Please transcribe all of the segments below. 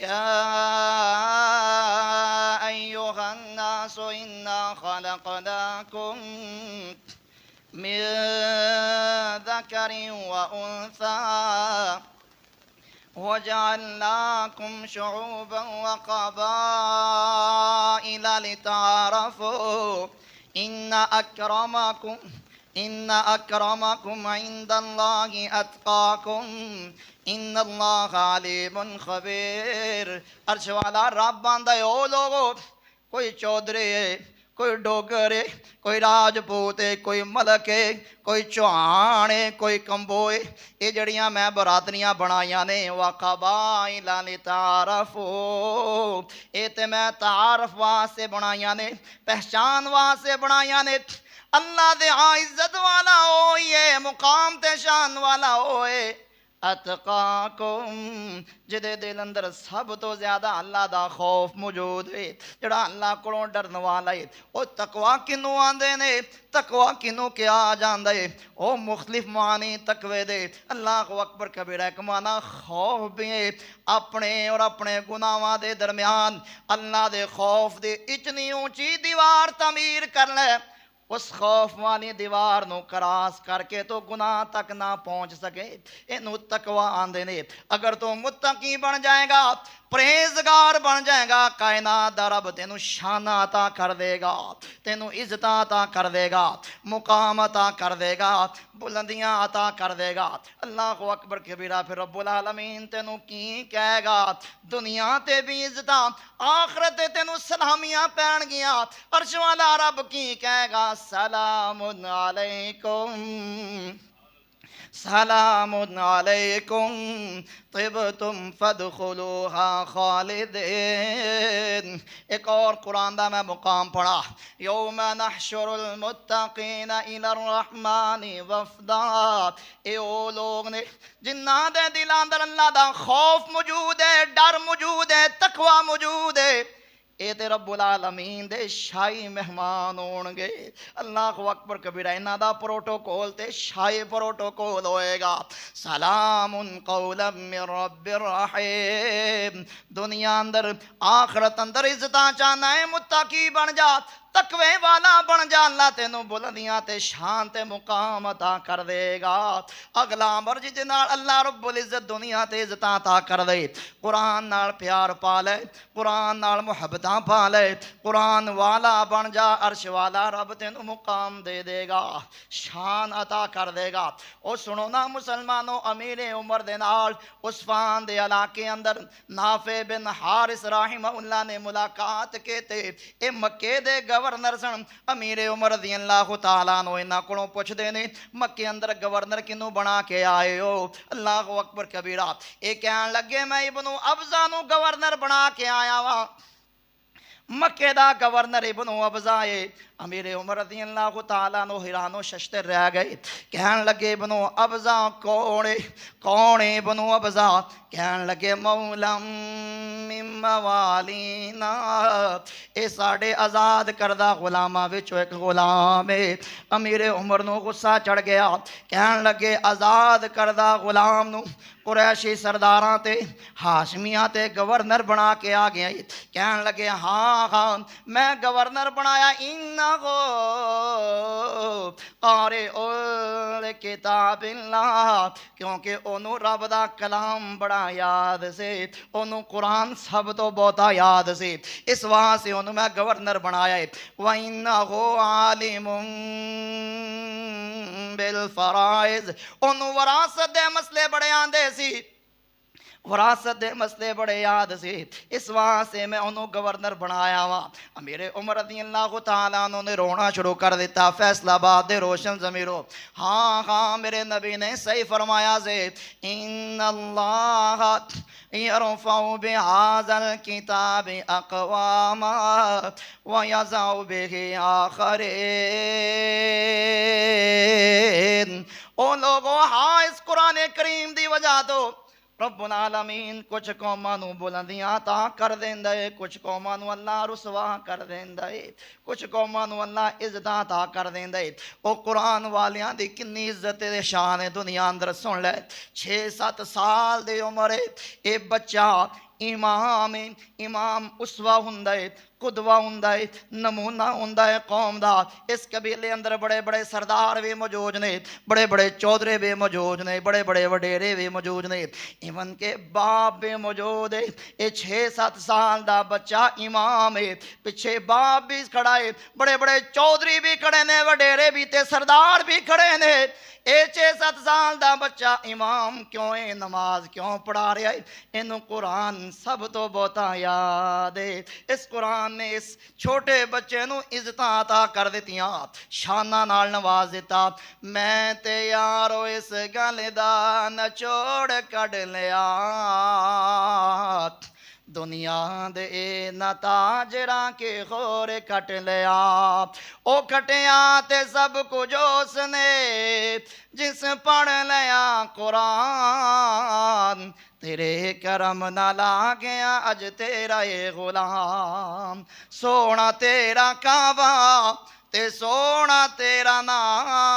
या अय्युहन्नास इन्ना खलक़नाकुम मिन ज़करिन व उन्सा वजअलनाकुम शुऊबन व क़बाइल लिताअरफ़ू इन्ना अक्रमकुम इंदल्लाहि अत्क़ाकुम इन्नल्लाहा अलीमुन खबीर। अर्श वाला रब आंदा है, ओ लोगो, कोई चौधरी है, कोई डोगर है, कोई राजपूत है, कोई मलक है, कोई चौहान है, कोई कंबोए, ये जड़ियां मैं बरादरियां बनाइया ने वक़बाइल लिताअरफ़ू, ये ते मैं तारफ वास्ते बनाइया ने, पहचान वास्ते बनाइया ने। अल्लाह दे हाँ इज्जत वाला हो ये मुकाम ते शान वाला होए अतकाकुम, जिदे दिल अंदर सब तो ज्यादा अल्लाह दा खौफ मौजूद है, जड़ा अल्लाह कोलों डरन वाला है। ओ तकवा किनू आंदे ने, तकवा किनू क्या जांदा है? ओ मुख्तलिफ मानी तकवे दे। अल्लाह अकबर कबीरा, एक माना खौफ भी है, अपने और अपने गुनाहां दे दरम्यान अल्लाह दे खौफ दे इतनी ऊंची दीवार तमीर कर ले, उस खौफ वाली दीवार नू क्रॉस करके तो गुनाह तक ना पहुंच सके, इनू तकवा आंदे ने। अगर तू मुत्तकी बन जाएगा, परहेजगार बन जाएगा, कायनात दा रब तेनू शान अता कर देगा, तेनू इज्जत अता कर देगा, मुकाम अता कर देगा, बुलंदियां अता कर देगा। अल्लाह अकबर कबीरा। फिर रब्बुल आलमीन तेनू की कहेगा, दुनिया ते भी इज्जत, आखिरत ते तेनू सलामियां पैण गिया। अर्श वाला रब की कहेगा, सलामुन अलैकुम सलामुन अलैकुम तिबतुम फदखुलूहा खालिदीन। एक और कुरान दा मैं मुकाम पढ़ा, यौम नहशुरुल मुत्तकीना इलर रहमानि वफदा। ए ओ लोग ने जिन्हां दे दिलां अंदर अल्लाह दा खौफ मौजूद है, डर मौजूद है, तकवा मौजूद है, ये ते रब्बुल आलमीन दे शाही मेहमान होणगे। अल्लाह अकबर कबीरा। इन्हां दा प्रोटोकॉल ते शाही प्रोटोकॉल होएगा। सलामुन कौलन मिर रब्बिर रहीम। दुनिया अंदर आखिरत अंदर इज्जतां चाहना है, मुत्तकी बन जा, तकवे वाला बन जा, अल्लाह तेनू बुलंदियां ते शान ते मुकाम अता कर देगा। अगला मर्जी दे नाल अल्लाह रब्बुल इज्जत दुनिया ते इज्जतां अता कर दे। कुरान नाल प्यार पा ले, कुरान नाल मुहब्बतां पा ले, कुरान वाला बन जा, अर्श वाला रब तेनू मुकाम दे देगा, शान अता कर देगा। और सुनो ना मुसलमानों, अमीर उमर दे नाल उस्फान दे इलाके अंदर नाफे बिन हारिस राहिमहुल्लाह ने मुलाकात के ते ए मक्के दे गवर्नर सन। अमीर उमर रज़ियल्लाहु तआला अन्हु इन्हां कोलों पुछदे ने, मक्के अंदर गवर्नर किनू बना के आए हो? अल्लाहु अकबर कबीरा। ये कहन लगे, मैं इब्नु अब्जा नू गवर्नर बना के आया वा। मक्के दा गवर्नर इब्नु अब्जा है। अमीर उमर रज़ियल्लाहु तआला अन्हु हैरानो शशते रह गए। कहन लगे, इब्नु अब्जा कौन है? कौन है इब्नु अब्जा? कहन लगे, मौलम मिन मवालीना, ये साढ़े आज़ाद करदा गुलामां विचों एक गुलाम है। अमीर उमर नू गुस्सा चढ़ गया। कहन लगे, आज़ाद करदा गुलाम नू कुरैशी सरदारां ते हाशमियां ते गवर्नर बना के आ गया। कहन लगे, हाँ हाँ मैं गवर्नर बनाया। इन्ना को कारे उल किताबिल्लाह, क्योंकि ओनू रब दा कलाम बड़ा याद से, ओनू कुरान सब तो बहुता याद से, इस वास्ते ओनू मैं गवर्नर बनाया है। व इन्नहु आलिमुन बिल फराइज, ओनू वरासत दे मसले बड़े आंदे सी, वरासत दे मसले बड़े याद से, इस वास्ते मैं उन्होंने गवर्नर बनाया वा। मेरे उमर रज़ियल्लाहु तआला उन्होंने रोना शुरू कर दिता। फैसलाबाद दे रोशन ज़मीरों, हाँ हाँ मेरे नबी ने सही फरमाया से, इन्नल्लाह यरफ़उ बिहाज़ल किताबि अक़वामा व यज़उ बिही आख़रीन। ओ लोगों, हाँ इस कुरान करीम दी वजह तो रब्बुल आलमीन कुछ कौमां नू बुलंदियां अता कर देंदा है, कुछ कौमां नू अल्लाह रुसवा कर देंदा है, कुछ कौमां नू अल्लाह इज्जतां अता कर देंदा है। ओ कुरान वालियां दी किन्नी इज्जत ते शान है दुनिया अंदर। सुन ले, 6-7 साल दी उम्र है, ये बच्चा इमाम है। इमाम उसवा हुंदा है, कुदवा हुंदा है, नमूना हुंदा है कौम दा। इस कबीले अंदर बड़े बड़े सरदार भी मौजूद ने, बड़े बड़े चौधरे भी मौजूद ने, बड़े बड़े वडेरे भी मौजूद ने, इवन के बाप भी मौजूद है। ये 6-7 साल दा बच्चा इमाम है, पिछे बाप भी खड़ा है, बड़े बड़े चौधरी भी खड़े ने, वडेरे भी ते सरदार भी खड़े ने। ये 6-7 साल दा बच्चा इमाम क्यों है, नमाज क्यों पढ़ा रहा है? इनू कुरान सब तो बहुता याद है। इस कुरान ने इस छोटे बच्चे नू इज्जतां अता कर दित्तियां, शाना नाल नवाज दिता। मैं ते यारो इस गल दा नचोड़ कढ लिया, दुनिया दे नताजरा के खोर कट लिया। ओ कटिया ते सब कुछ उसने जिस पढ़ लिया कुरान, तेरे करम ना ला गया अज तेरा ये गुलाम। सोना तेरा काबा ते सोना तेरा नाम,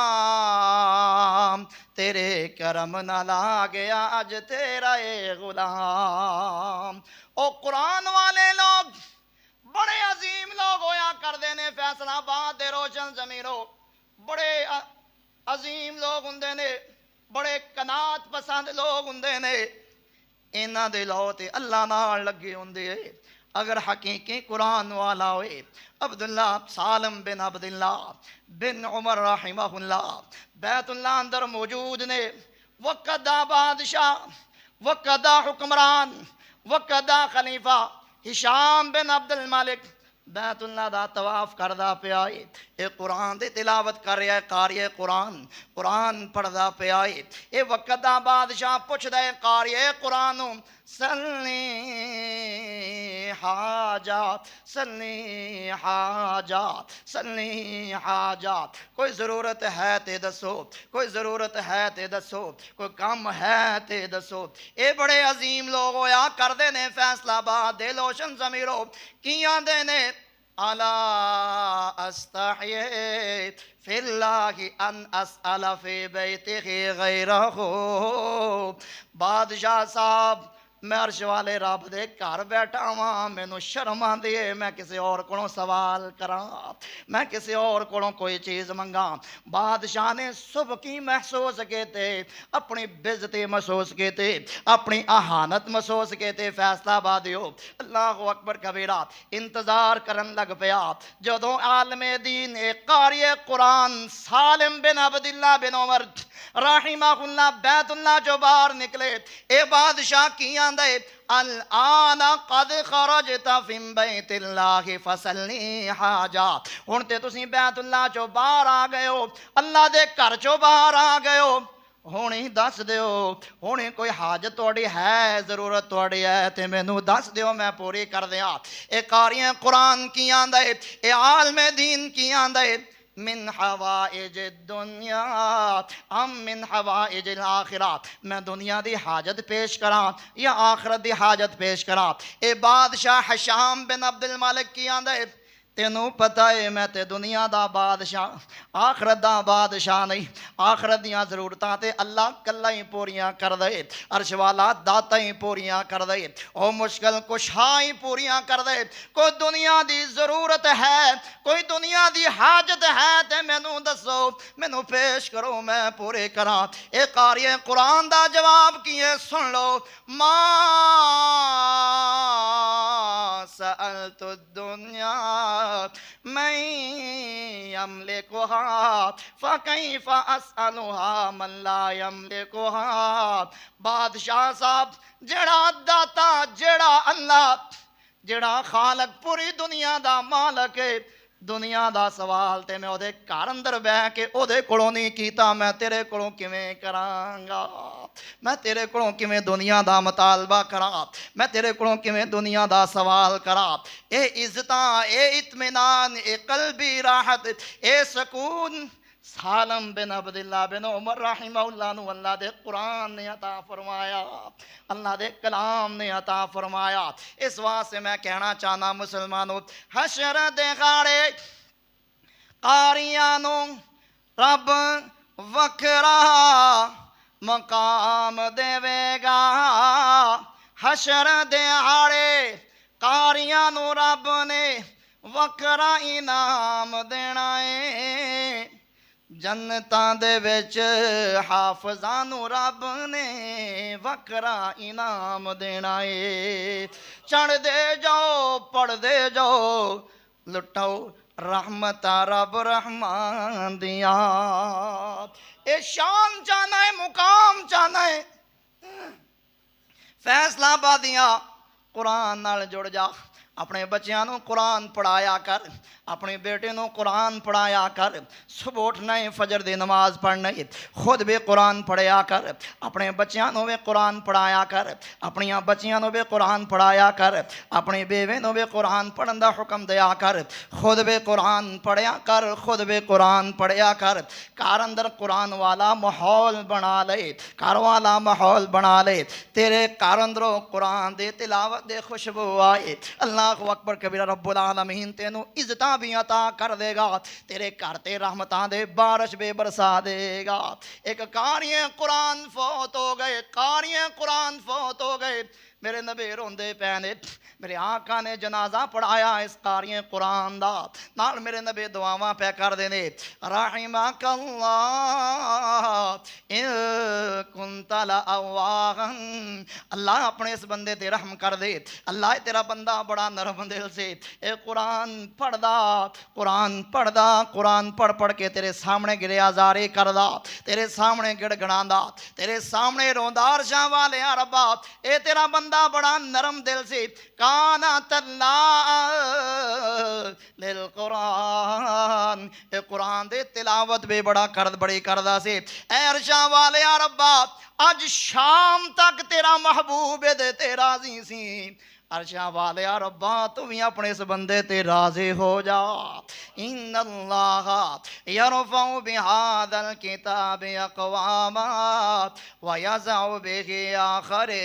तेरे करम ना ला गया अज तेरा ये गुलाम। ओ कुरान वाले लोग बड़े अजीम लोग होया करते ने, फैसलाबाद दे रोशन जमीरों बड़े अजीम लोग हुंदे ने, बड़े कनात पसंद लोग हुंदे ने। इन्हां दे लौ ते अल्लाह नाल लगे हुंदे। अगर हकीकी कुरान वाला होए, अब्दुल्ला सालम बिन अब्दुल्ला बिन उमर रहिमहुल्लाह बैतुल्लाह अंदर मौजूद ने। वक़दा बादशाह, वक़दा हुक्मरान, वक़दा खलीफा हिशाम बिन अब्दुल मालिक बैतुल्लाह दा तवाफ करदा पिया है। ये कुरान दी तिलावत कर रहा है, कारी कुरान कुरान पढ़दा पिया है। ये वक़दा बादशाह पुछदा है कारी कुरान नू, सल्ली हाजात, सल्ली हाजात, सल्ली हाजात, कोई ज़रूरत है ते दसो, कोई ज़रूरत है ते दसो, कोई काम है ते दसो। ये बड़े अजीम लोग होया करदे ने फैसलाबाद दे लोशन ज़मीरों की आंदे ने, अला अस्तहये फिल्लाहि अन असअल फी बैतिहि गैरहु। बादशाह साहब मैं अर्श वाले रब दे घर बैठा वां, मैनू शर्म आंदी है मैं किसी और को सवाल करा, मैं किसी और को कोई चीज़ मंगा। बादशाह ने सुबकी महसूस किते, अपनी बेइज्जती महसूस किते, अपनी अहानत महसूस किते। फैसलाबादियो अल्लाह अकबर कबीरा इंतजार करन लग पिया। जदों आलमे दीन कारी कुरान सालिम बिन अब्दुल्ला बिन उमर रहिमहुल्लाह बैतुल्लाह जो बाहर निकले, ए बादशाह की आंदा है, अल आना कद खरजता फिम बैतिल्लाहि फसल्ली हाजा। हुण ते तुसीं बैतुल्लाह चो बाहर आ गए हो, अल्लाह दे घर चो बाहर आ गए हो, हुण ही दस दिओ, हुण कोई हाजत तुहाडी है, जरूरत तुहाडी है ते मैनू दस दिओ, मैं पूरी कर दियां। ए कारियां कुरान की आंदा है, ए आलमे दीन की आंदा है, मिन हवाइज दुनिया हम मिन हवाइज आखिरा, मैं दुनिया दी हाजत पेश करा या आखरत दी हाजत पेश करा। ए बादशाह हिशाम बिन अब्दुल मालिक की आंदा है, तेनू पता है मैं ते दुनिया दा बादशाह, आखरत दा बादशाह नहीं। आखरत दियां जरूरतां ते अल्लाह कल्ला ही पूरियां कर दे, अर्श वाला दाता ही पूरियां कर दे, ओ मुश्किल कुशा ही पूरियां कर दे। कोई दुनिया दी जरूरत है, कोई दुनिया दी हाजत है ते मैनू दसो, मैनू पेश करो, मैं पूरे करा। ए कारी कुरान दा जवाब की है, सुन लो। मां सअलतु दुनिया मैं यमलिकुहा फकैफ असअलुहा मन ला यमलिकुहा। बादशाह साहब जेड़ा दाता, जेड़ा अल्लाह, जेड़ा खालक पूरी दुनिया दा मालक है, दुनिया दा सवाल ते मैं ओदे घर अंदर बह के ओदे कोलों नहीं कीता, मैं तेरे कोलों किवें करांगा? मैं तेरे कोलों किवें दुनिया दा मुतालबा करा? मैं तेरे कोलों किवें दुनिया दा सवाल करा? ए इज्जतां, ए इत्मीनान, ए कल्बी राहत, ए सकून सालम बिन अब्दुल्ला बिन उमर रहिमहुल्लाह नु अल्लाह दे कुरान ने अता फरमाया, अल्लाह दे कलाम ने अता फरमाया। इस वास्ते मैं कहना चाहना मुसलमानों, हशर दे खाड़े कारियां नु रब वखरा मकाम देवेगा, हशर दिहाड़े कारियां नू रब ने वकरा इनाम देना है। जन्नतां दे विच हाफिज़ां नू रब ने वकरा इनाम देना है। चढ़दे जाओ पढ़दे जाओ लुटाओ रहमता रब रहमान दिया। ए शान चाहना है मुकाम चाहना है फैसलाबादियां कुरान नाल जुड़ जा। अपने बच्चों को कुरान पढ़ाया कर, अपने बेटे को कुरान पढ़ाया कर। सुबह उठना है फजर दी नमाज पढ़ना है, खुद भी कुरान पढ़ाया कर। अपने बच्चों को भी कुरान पढ़ाया कर, अपन बच्चियों को भी कुरान पढ़ाया कर। अपनी बेवे को भी कुरान पढ़ने का हुक्म दिया कर, खुद भी कुरान पढ़िया कर, खुद भी कुरान पढ़िया कर। घर अंदर कुरान वाला माहौल बना ले, घर वाला माहौल बना ले। तेरे घर अंदरों कुरान दे तिलावत दे खुशबू आए। अल्लाह अकबर कबीरा रब्बुल आलमीन तेनू इज्जतां भी अता कर देगा, तेरे घर ते रहमतां दे बारिश भी बरसा देगा। एक कारिए कुरान फौत हो गए, कारिए कुरान फौत हो गए। मेरे नबी रोंदे पे ने, मेरे आका ने जनाजा पढ़ाया इस कारिए कुरान दा। नाल मेरे नबी दुआवां पे कर देने, रहिमकल्लाह इन कुंता लअवाहन। अल्लाह अपने इस बंदे ते रहम कर दे। अल्लाह तेरा बंदा बड़ा नरम दिल से ए कुरान पढ़दा, कुरान पढ़दा, कुरान पढ़ पढ़ के तेरे सामने गिरियाजारे करदा, तेरे सामने गिड़गड़ांदा, तेरे सामने रोंदा। अर्शां वाले या रब्बा ए तेरा बंदा बड़ा नरम दिल से काना तल्ला लिल कुरान, ए कुरान दे तिलावत भी बड़ी करदा से। ए अर्शां वाले या रब्बा अज शाम तक तेरा महबूब दे ते राजी सी। अर्शा वाले या रब्बा तू भी अपने इस बंदे ते राजी हो जा। इन्नल्लाह यरफउ बिहादल किताब अक़वामा व यज़उ बिही आखरीन।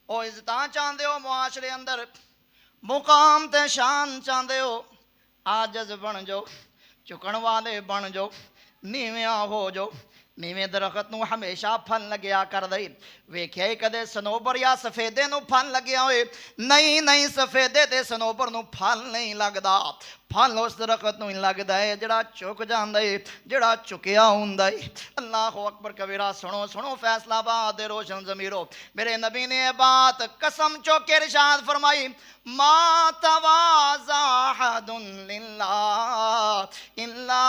ओ इज्जतां चाहते हो मुआशरे अंदर, मुकाम ते शान चाहते हो, आजज बन जाओ, झुकण वाले बन जाओ, नीवियां हो जाओ। नीवें दरखत नूं हमेशा फल लग्या कर दे। वेख्या कदे सनोबर या सफेदे नूं फल लग्या होए? नहीं नहीं, सफेदे ते सनोबर नूं फल नहीं लगदा। फल उस दरखत नूं लगदा है जिहड़ा झुक जांदा है, जिहड़ा झुकिया हुंदा है। अल्लाह अकबर कबीरा। सुनो सुनो फैसलाबाद दे रोशन ज़मीरो, मेरे नबी ने बात कसम चौक के इरशाद फरमाई, मा तवाज़ा अहदुन लिल्लाह इल्ला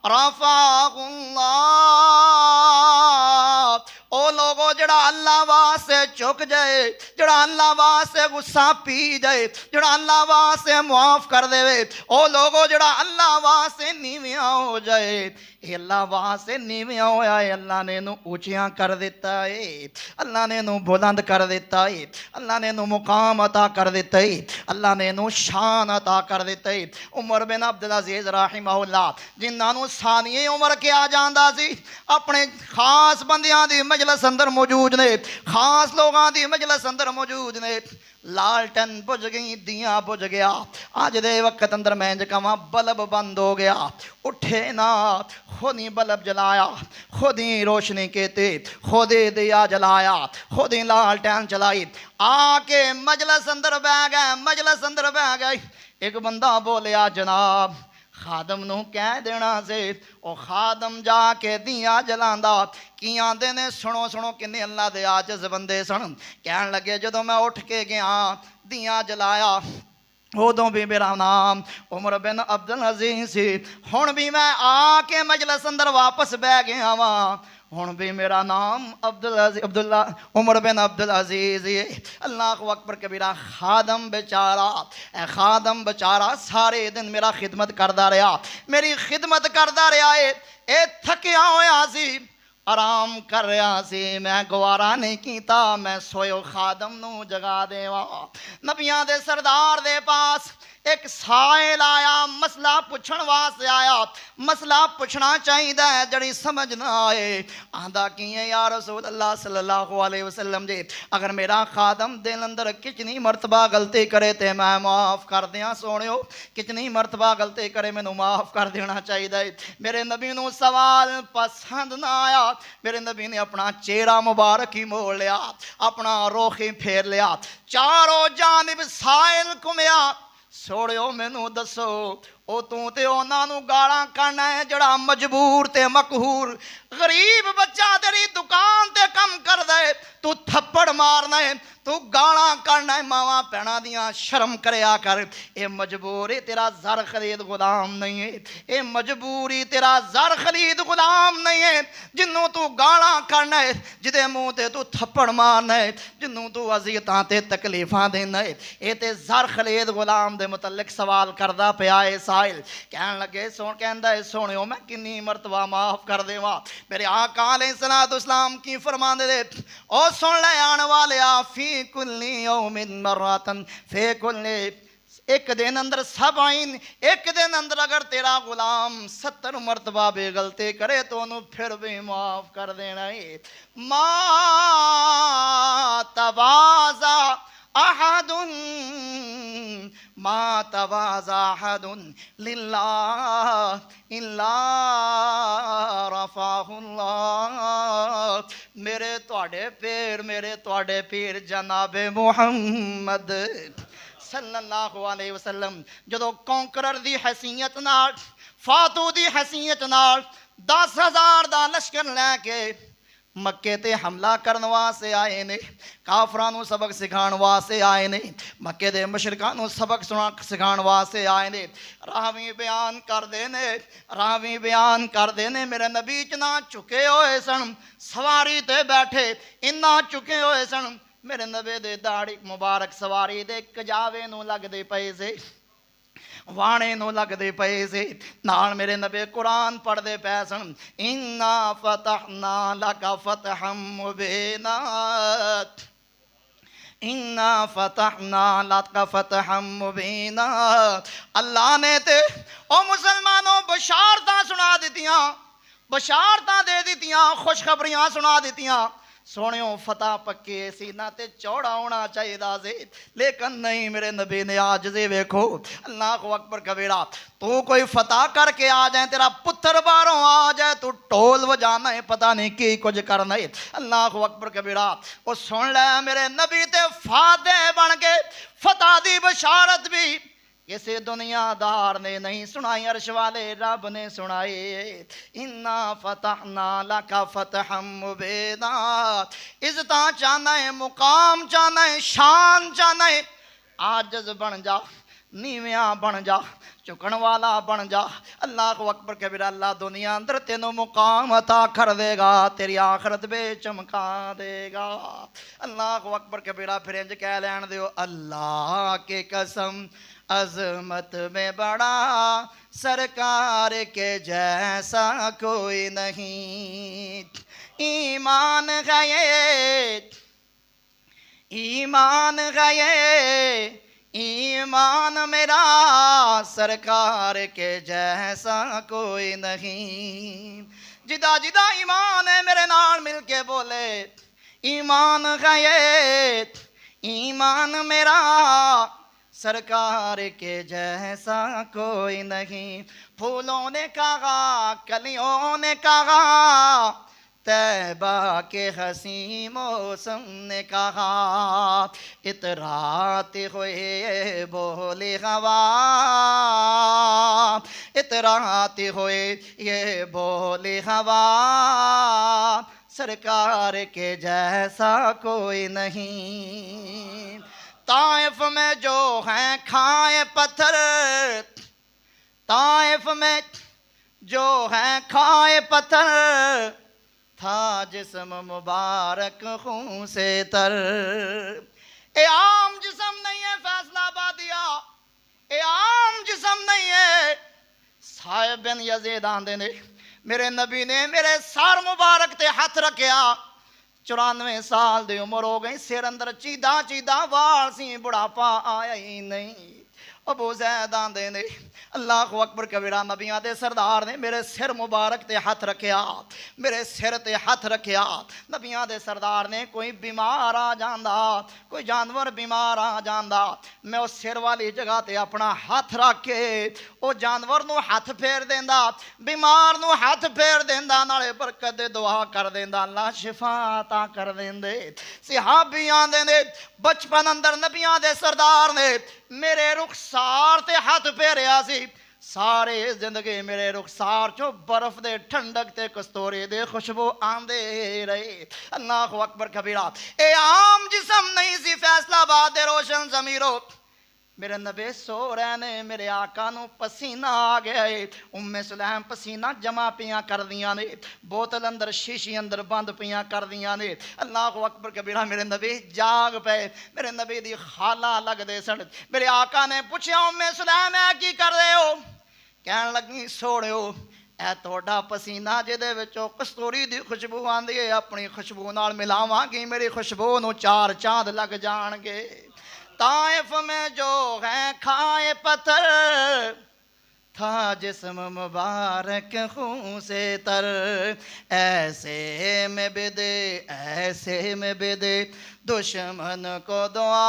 रफ़अहुल्लाह। ओ लोगो जड़ा अल्लाह वास्ते झुक जाए, जड़ा अल्लाह वास्ते गुस्सा पी जाए, जड़ा अल्लाह वास्ते मुआफ कर देवे, ओ लोगो जड़ा अल्लाह वास्ते नीवियां हो जाए, अल्लाह वास्ते नीवियां होया है, अल्लाह ने इनू ऊंचियां कर दिता है, अल्लाह ने इनू बुलंद कर दिता है, अल्लाह ने इनू मुकाम अता कर दिता है, अल्लाह ने इनू शान अता कर दिता है। उमर बिन अब्दुल अजीज राहिमहुल्लाह जिन्हां नू सानिए उमर किया जांदा सी, अपने खास बंदियां दी मजलिस अंदर मौजूद ने, खास लोगों की मजलिस अंदर मौजूद ने। लालटन बुझ गई, दिया बुझ गया। अज दे वक्त अंदर मैं कहा बल्ब बंद हो गया, उठे ना, खुद ही बल्ब जलाया, खुद ही रोशनी कहते, खुद ही दिया जलाया, खुद ही लालटन चलाई, आके मजलिस अंदर बह गए, मजलिस अंदर बह गए। एक बंदा बोलिया जनाब खादम नू कह देना से, ओ खादम जाके दिया जलांदा। की आंदे ने सुनो सुनो किन्ने अल्लाह दे आजिज़ बंदे सन। कहन लगे जदों मैं उठ के गया दिया जलाया उदों भी मेरा नाम उमर बिन अब्दुल अजीज सी, हुण भी मैं आके मजलिस अंदर वापस बह गया वा, हुण भी मेरा नाम अब्दुल्ला उमर बिन अब्दुल अजीज है। अल्लाह अकबर कबीरा। खादम बेचारा, खादम बेचारा सारे दिन मेरा खिदमत करता रहा, मेरी खिदमत करता रहा है। ये थकिया होया सी, आराम कर रहा सी, मैं गवारा नहीं किया, मैं सोयो खादम नू जगा देवा। नबियां दे सरदार दे पास एक साइल आया मसला पुछण वास्ते आया, मसला पुछना चाहिए जड़ी समझ ना आए। आंदा की है या रसूल अल्लाह सल्लल्लाहु अलैहि वसल्लम जी, अगर मेरा खादम दिन अंदर कितनी मरतबा गलती करे तो मैं माफ़ कर दिया सोनियो, कितनी मरतबा गलती करे मैनू माफ़ कर देना चाहिए। मेरे नबी नू सवाल पसंद ना आया, मेरे नबी ने अपना चेहरा मुबारक ही मोड़ लिया, अपना रुख ही फेर लिया, चारों जानिब साइल घुमिया। सोड़ियो मैनू दसो ओ तू ते उन्हां नू गालां करना है जड़ा मजबूर ते मकहूर गरीब बच्चा तेरी दुकान ते कम कर दे, तू थप्पड़ मारना है, तू गालां करना है, मावां भैणां दियां शर्म करया कर। ये मजबूरी तेरा जर खरीद गुलाम नहीं है, ये मजबूरी तेरा जर खरीद गुलाम नहीं है। जिन्नू तू गालां करना है, जिदे मुंह ते तू थप्पड़ मारना है, जिन्नू तू अजियतां ते तकलीफां देना है, ये ते जर खरीद गुलाम दे मुतल्लिक सवाल करदा पिया है। साहिल कहन लगे कहंदा है सोनियो मैं किन्नी मरतबा माफ कर देवां। मेरे आका अलैहिस्सलाम की फरमांदे दे ओ सुन ले आने वाले फी कुल्ली यौमिन मर्रतन फी कुल्ली, एक दिन अंदर सब आइन, एक दिन अंदर अगर तेरा गुलाम 70 मरतबा भी गलती करे तो उन्होंने फिर भी माफ कर देना है। मा तवाज़ा अहदुन मा तवाज़ा अहदुन लिल्लाह इल्ला रफ़ाहुल्लाह। मेरे तुहाडे पीर जनाबे मुहम्मद सल्लल्लाहु अलैहि वसल्लम जदों कौंकरर दी हैसियत नाल, फातू दी हैसियत नाल 10,000 दा लश्कर लैके मक्के ते हमला करन वास्ते आए ने, काफरां नूं सबक सिखाण वास्ते आए ने, मक्के दे मुशरिकां नूं सबक सिखाण वास्ते आए ने। रावी बयान करदे ने मेरे नबी च ना झुके होए सन, सवारी ते बैठे इन्ना झुके होए सन, मेरे नबी दे दाढ़ी मुबारक सवारी दे कजावे नूं लगदे पए से, वाणे नूं लगदे पए से। नाल मेरे नबी कुरान पढ़दे पए सन, इन्ना फतहना लका फतहम मुबीना, इन्ना फतहना लका फतहम मुबीना। अल्लाह ने ते ओ मुसलमानों बशारतां सुना दित्तियां, बशारतां दे दित्तियां, खुशखबरियां सुना दित्तियां। सोनियो फतह पक्के सीना ते चौड़ा होना चाहिए सी, लेकिन नहीं, मेरे नबी ने आज जे वेखो अल्लाह को अकबर कबीरा, तू कोई फतह करके आ जाए, तेरा पुत्र बाहरों आ जाए, तू ढोल बजाना है, पता नहीं की कुछ करना है। अल्लाह को अकबर कबीरा वो सुन ले मेरे नबी ते फादे बन गए। फतह दी बशारत भी किसी दुनियादार ने नहीं सुनाई, अर्श वाले रब ने सुनाई। इन्ना फतहना लका फतहम मुबीना। इज्जत चाहना है, मुकाम चाहना है, शान चाहना है, आजिज बन जा, नीविया बन जा, झुकण वाला बन जा। अल्लाह को अकबर कबीरा अल्लाह दुनिया अंदर तेनों मुकाम अता कर देगा, तेरी आखरत बे चमका देगा। अल्लाह को अकबर कबीरा फिर इंज कह लैन दियो, अल्लाह के कसम अजमत में बड़ा सरकार के जैसा कोई नहीं। ईमान गए, ईमान गए, ईमान मेरा सरकार के जैसा कोई नहीं। जिदा जिदा ईमान है मेरे नाल मिल के बोले, ईमान गए, ईमान मेरा सरकार के जैसा कोई नहीं। फूलों ने कहा, कलियों ने कहा, तैबा के हसी मौसम ने कहा, इतराते हुए बोले हवा, इतराते हुए ये बोले हवा, सरकार के जैसा कोई नहीं। ताइफ में जो हैं खाए पत्थर, ताइफ में जो हैं खाए पत्थर, था जिस्म मुबारक खून से तर। ए आम जिस्म नहीं है फैसलाबादिया, ए आम जिस्म नहीं है। साहिब बिन यजीद आंदे ने मेरे नबी ने मेरे सर मुबारक ते हथ रखिया, 94 साल दी उम्र हो गई, सिर अंदर चीदा चीदा वाल सी, बुढ़ापा आया ही नहीं। अबू ज़ैद आंदे ने अल्लाह अकबर कबीरा नबियां दे सरदार ने मेरे सिर मुबारक ते हथ रखिया, मेरे सिर ते हथ रखिया। नबियां दे सरदार ने कोई बीमार आ जांदा, कोई जानवर बीमार आ जांदा, मैं उस सिर वाली जगह ते अपना हथ रख के वो जानवर नूं हथ फेर देंदा, बीमार नूं हथ फेर देंदा, नाले बरकत दे दुआ कर देंदा, अल्लाह शिफा अता कर देंदे। सहाबी आंदे ने बचपन अंदर नबियां दे सरदार ने मेरे रुखसार ते हथ फेरिया सी, सारे जिंदगी मेरे रुखसार चो बर्फ दे ठंडक ते कस्तूरी दे खुशबू आंदे रहे। अल्लाह अकबर कबीरा। ए आम जिस्म नहीं सी फैसलाबाद दे रोशन जमीरो, मेरे नबी सो रहे ने, मेरे आका नू पसीना आ गया है, उम्मे सुलैम पसीना जमा पियां कर दियां ने, बोतल अंदर शीशी अंदर बंद पियां कर दियां ने। अल्लाह अकबर कबीरा। मेरे नबी जाग पे, मेरे नबी दी खाला लगदे सन। मेरे आका ने पूछया उम्मे सुलैम है की कर रहे हो? कहन लगी सोड़ियो ए तोड़ा पसीना जिहदे विचों कस्तूरी दी खुशबू आंदी है, अपनी खुशबू नाल मिलावांगी, मेरी खुशबू नू चार चांद लग जाणगे। ताइफ में जो है खाए पत्थर था जिस्म मुबारक खून से तर, ऐसे में बिदे ऐसे में बिदे दुश्मन को दुआ,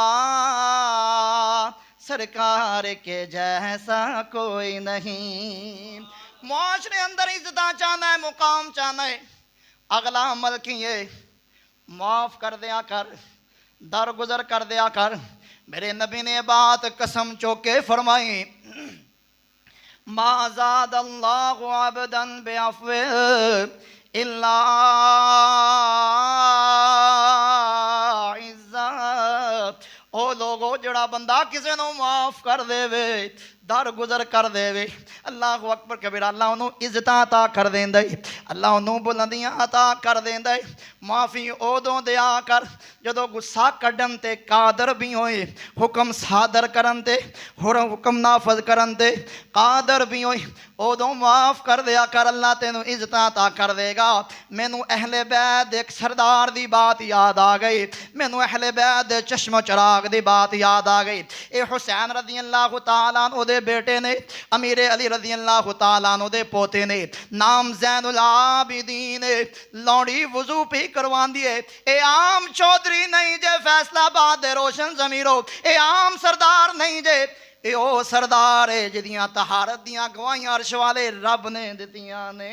सरकार के जैसा कोई नहीं। मुआशरे अंदर इज्जत चाहना है, मुकाम चाहना है, अगला अमल किए माफ कर दिया कर, दर गुजर कर दिया कर। मेरे नबी ने बात कसम चौके फरमाई, माज़ाद अल्लाहु अबदन बिअफ़्व इल्ला इज़्ज़त। ओ लोगो जड़ा बंदा किसी नू माफ कर देवे, दर गुजर कर देवे, अल्लाह अकबर कबीरा, अल्लाह उन्होंने इज्जत अता कर देंदा है, अल्लाह उन्होंने बुलंदियां अता कर देंदा है। माफ़ी उदों दिया कर जदों गुस्सा कढ़न ते कादर भी होए, हुक्म सादर करन ते होर हुक्म नाफज करन ते कादर भी होए, उदों माफ़ कर दिया कर, अल्लाह तेनू इज्जत अता कर देगा। मैनू अहले बैत एक सरदार दी बात याद आ गई, मैनू अहले बैत दे चश्मो चराग दी बात याद आ गई। ए हुसैन रज़ी अल्लाह तआला अन्हु दे बेटे ने, अमीर अली रज़ी अल्लाह तआला अन्हु दे पोते ने, नाम ज़ैनुल आबिदीन। लौड़ी वजू पे करवांदी है, ए आम चौधरी नहीं जे फैसलाबाद दे रोशन जमीरो, ए आम सरदार नहीं जे, ए ओ सरदार है जिदियां तहारत दियां गवाहियां अर्श वाले रब ने दितियां ने।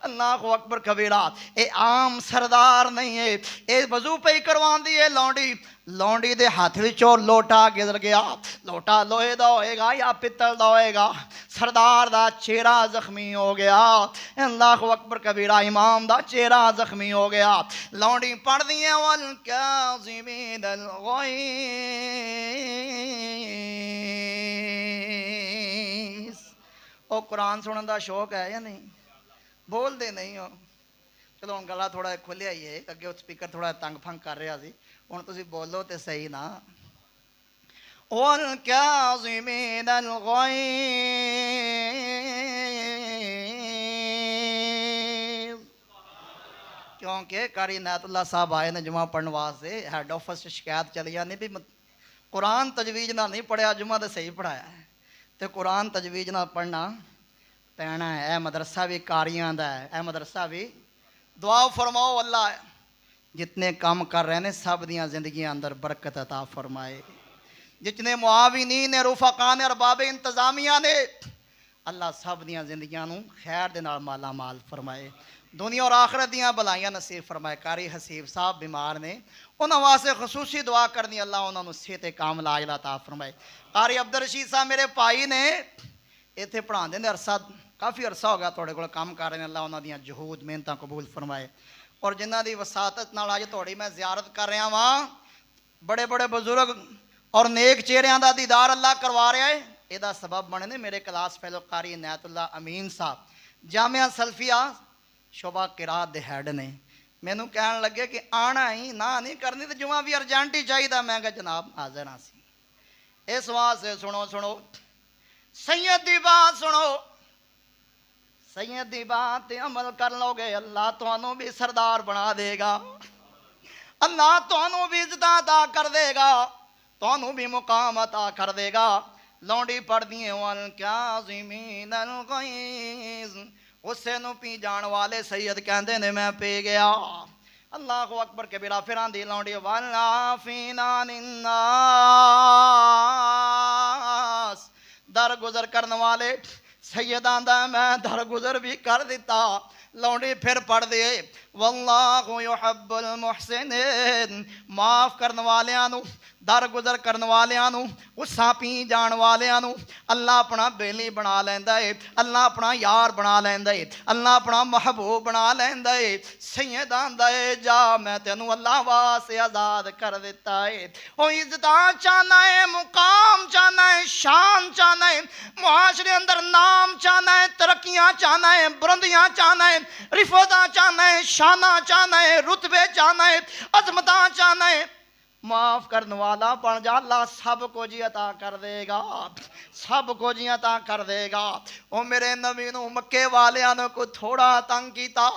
अल्लाह अकबर कबीरा। ए आम सरदार नहीं है, ए वजू पे करवांदी है लौंडी, लौंडी दे हाथ विचों लोटा गिर गया, लोटा लोहे दा होएगा या पित्तल दा होएगा, सरदार दा चेहरा जख्मी हो गया। अल्लाह अकबर कबीरा। इमाम दा चेहरा जख्मी हो गया। लौंडी पढ़दी है वल काज़िमीन अल गैज़। ओ कुरान सुनने का शौक है या नहीं? बोलते नहीं हो। चलो हम गला थोड़ा खुलिया ही है, अगे स्पीकर थोड़ा तंग फंग कर रहा सी, हुण तुसीं बोलो तो सही ना। वल काज़िमीन अल गैज़। क्योंकि कारी इनायतुल्लाह साहब आए ने जुमा पढ़ने वास्ते, हैड ऑफिस शिकायत चली जानी भी कुरान तजवीज़ ना नहीं पढ़िया, जुमा तो सही पढ़ाया है, तो कुरान तजवीज़ ना पढ़ना पैना है। मदरसा भी कारियां दा है, ए मदरसा भी। दुआ फरमाओ अल्लाह जितने काम कर रहे हैं सब दियां जिंदगियां अंदर बरकत अता फरमाए, जितने मुआविनीन ने, रुफका ने, अरबाब इंतजामिया ने, अल्लाह सब दियां जिंदगियां नूं खैर दे नाल माला माल फरमाए, दुनिया और आखरत दियां भलाइयां नसीब फरमाए। कारी हसीब साहब बीमार ने, उन्होंने वास्ते खसूसी दुआ करनी, अल्लाह उन्होंने सेहत कामल आजला अता फरमाए। कारी अब्दुल रशीद साहब मेरे भाई ने, इत्थे पढ़ाते ने, अरसा काफ़ी अरसा हो गया थोड़े को काम कर रहे हैं, अल्लाह उन्होंने जहूद मेहनत कबूल फरमाए। और जिन्हों की वसातत नाल अज थोड़ी मैं ज़ियारत कर रहा वहाँ, बड़े बड़े बुजुर्ग और नेक चेहरिਆਂ का दीदार अल्लाह करवा रहा है। यदा सबब बने ने मेरे क्लास फेलो कारी इनायतुल्लाह अमीन साहब, जामिया सल्फिया शोभा किरात दे हैड ने। मैनू कहन लगे कि आना ही ना नहीं करनी तो जुमा भी अर्जेंट ही चाहिए। मैं कहा जनाब हाजिर हाँ सी। इस वास्ते सुनो सुनो सैयद दी बात सुनो, सैयद दी बात अमल कर लोगे अल्लाह तुहानू भी सरदार बना देगा, अल्लाह तुहानू भी इज्जत अता कर देगा, तुहानू भी मुकाम अता कर देगा। लौंडी पढ़दी है वल काज़िमीनल गैज़, गुस्से नूं पी जाण वाले सैयद कहंदे ने मैं पी गया। अल्लाहु अकबर कबीरा। फिर आंदी लौंडी वल आफीना निन्नास, दर गुजर करने वाले सैयद आंदा मैं दर गुजर भी कर दिता। लौंडी फिर पढ़ दे वल्लाहु युहिब्बुल मुहसिनीन, माफ करने वालियां नूं, दर गुजर करने वालियां नूं, गुस्सा पी जाण वालियां नूं अल्लाह अपना बेली बना लैंदा है, अल्लाह अपना यार बना लैंदा है, अल्लाह अपना महबूब बना लैंदा है। सैयद आंदा है जा मैं तेनू अल्लाह वास्ते आज़ाद कर दिता है। ओ इज्जतां चाहना है, मुकाम चाहना है, शान चाहना है, मुआशरे अंदर नाम चाहना है, तरक्कियां चाहना है, बुलंदियां चाहना है, रिफता चाहना है, शाना चाहना है, रुतबे चाहना है, अजमता चाहना है, माफ करने वाला बन जा, अल्लाह सब को जी अता कर देगा, सब को जी अता कर देगा। ओ मेरे नबी नूं मक्के वालियां ने कोई थोड़ा तंग कीता,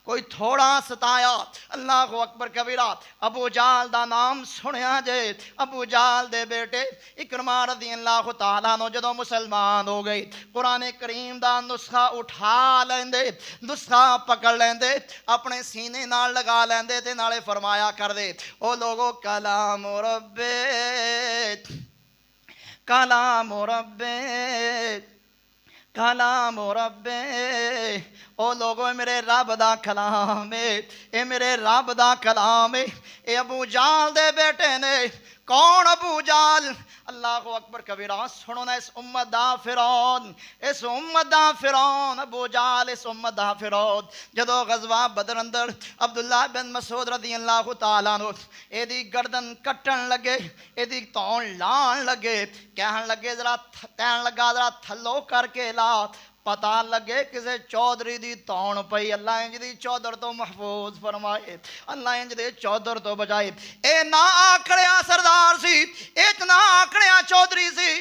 कोई थोड़ा सताया। अल्लाह को अकबर कबीरा। अबू जाल दा नाम सुनिया जे, अबू जाल दे बेटे इकरमा रज़ियल्लाहु तआला अन्हु जदों मुसलमान हो गए, कुरान करीम दा नुस्खा उठा लेंदे, नुस्खा पकड़ लेंदे, अपने सीने नाल लगा लेंदे ते नाले फरमाया कर दे ओ लोगो कलाम रब्बे, कलाम रब्बे, कलाम रब्बे। ओ लोगो मेरे रब दा कलाम है, ये मेरे रब दा कलाम है। ये अबू जाल दे बेटे ने। कौन अबू जाल? अल्लाह को अकबर कबीरा। सुनो ना इस उम्मत दा फिरौन, इस उम्मत दा फिरौन अबू जाल, इस उम्मत दा फिरौन जदों गज़वा बदर अंदर अब्दुल्ला बिन मसूद रज़ियल्लाहु तआला अन्हु एदी गर्दन कट्टन लगे, एदी तौण लाण लगे, कहन लगे जरा तैन लगा जरा थल्लो करके ला, पता लगे किसी चौधरी दी तौण पई। अल्लाह इंज दी चौधर तो महफूज फरमाए, अल्लाह इंज दे चौधर तो बचाए। ए ना आखड़िया सरदार सी, एक ना आखड़िया चौधरी सी।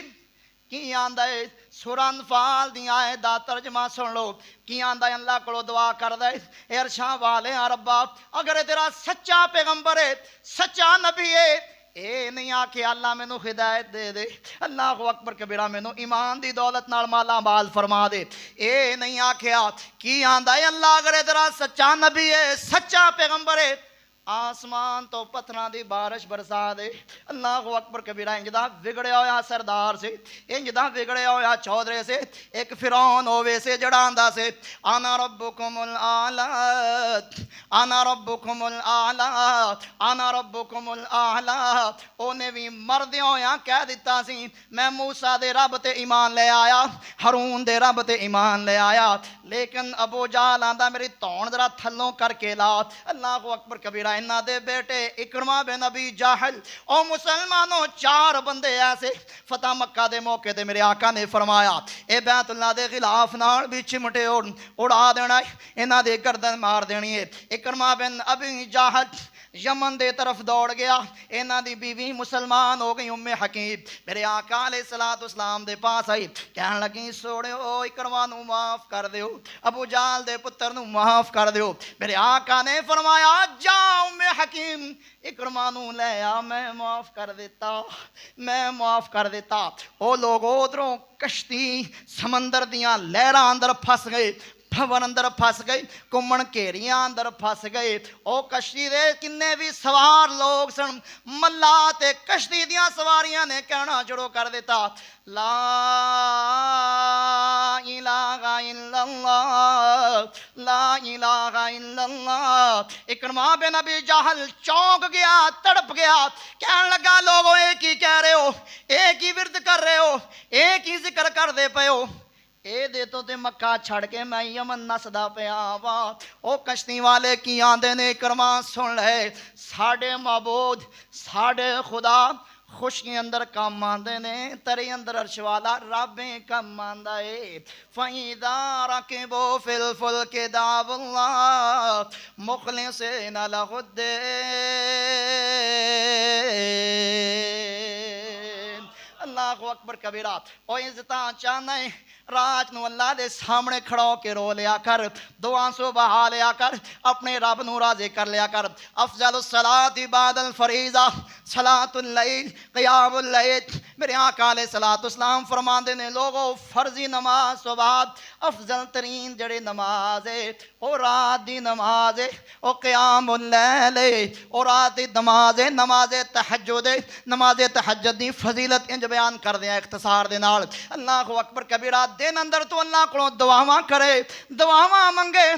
की आंदा है सुरन फाल दी आए दा तर्जमा सुन लो। की आंदा है अल्लाह को दुआ कर दे, अरशां वाले रब्बा अगर तेरा सच्चा पैगंबर है, सच्चा नबी है, ए नहीं आखे अल्लाह मैनू हिदायत दे दे, अल्लाह को अकबर कबीरा मैनू ईमान दी दौलत नाल माला माल फरमा दे। ए नहीं आख्या। की आंदा है अल्लाह अगर तेरा सच्चा नबी है, सच्चा पैगंबर है, आसमान तो पत्थरां दी बारिश बरसा दे। अल्लाह को अकबर कबीरा। इंजदा बिगड़िया होया सरदार से, इंजदा बिगड़िया होया चौधरी से, एक फिरौन होवे से जड़ा आंदा से आना रब्बुकुमुल आला, आना रब्बुकुमुल आला, आना रब्बुकुमुल आला। ओने भी मरदे होया कह दिता सी मैं मूसा दे रब ते ईमान ले आया, हारून दे रब ते ईमान ले आया। लेकिन अबू जाल आंदा मेरी तौण जरा थल्लों करके ला। अल्लाह को अकबर कबीरा। इन्हां दे बेटे इकरमा बिन अबी जाहल। ओ मुसलमानों चार बंदे ऐसे फतह मक्का दे मौके ते मेरे आका ने फरमाया ए बैतुल्लाह दे खिलाफ नाल भी चिमटे उड़ा देना है, इन्हां दे गर्दन मार देनी है। इकरमा बिन अबी जाहल यमन दे तरफ दौड़ गया, इन्हां दी बीवी मुसलमान हो गई उम्मे हकीम। मेरे आका अलैहिस्सलातु वस्सलाम दे पास आई, कहन लगी सोड़ियो इकरमा नू माफ कर दियो, अबू जाल दे पुत्र नू माफ कर दियो। मेरे आका ने फरमाया जा उम्मे हकीम इकरमा नू ले आ, मैं माफ कर देता, मैं माफ कर देता। ओ लोगो उधरों कश्ती समंदर दियां लहरां अंदर फस गए, भवन अंदर फस गई, घूमन घेरियां अंदर फस गए। ओ कश्ती दे किन्ने भी सवार लोग सन, मल्ला ते कश्ती दियां सवारियां ने कहना शुरू कर दिता ला इलाहा इल्लल्लाह, ला इलाहा इल्लल्लाह। इकरमा बिन अबी जाहल चौंक गया, तड़प गया, कहने लगा लोगों एक ही कह रहे हो, एक ही विरद कर रहे हो, एक ही जिक्र कर दे पे हो, ए दे तो ते मक्का छड़ के मैं यमन नसदा पिया वा। ओ कश्ती वाले की आंदे ने इकरमा सुन ले, साडे माबूद साडे खुदा खुशी अंदर कम आंदे ने, तेरे अंदर अर्श वाला रबे कम आंदा है। फईदा रकिबो फिल फुल्के दावल्लाह मुखलिसिन लहुद्दीन। अल्लाह अल्लाह अकबर कबीरा। ओ इज्जत चाहना है रात नू अल्लाह दे सामने खड़ा होके रो लिया कर, दुआ सो बहा लिया कर, अपने रब नू राज़ी कर लिया कर। अफजल सलात इबादल फरीज़ा सलातुल लैल क़ियामुल लैल। मेरे आका अलैहिस्सलातु वस्सलाम फरमाते ने लोगो फर्जी नमाज तो बाद अफजल तरीन जड़ी नमाज है ओ रात दी नमाज है, ओ क़ियामुल लैल है, ओ रात दी नमाज है, नमाज तहज्जुद है। नमाज तहज्जुद दी फजीलत इंज बयान कर दिया इख्तिसार दे नाल। अल्लाह अकबर कबीरा। दिन अंदर तो अल्लाह को दुआवां करे, दुआवां मंगे,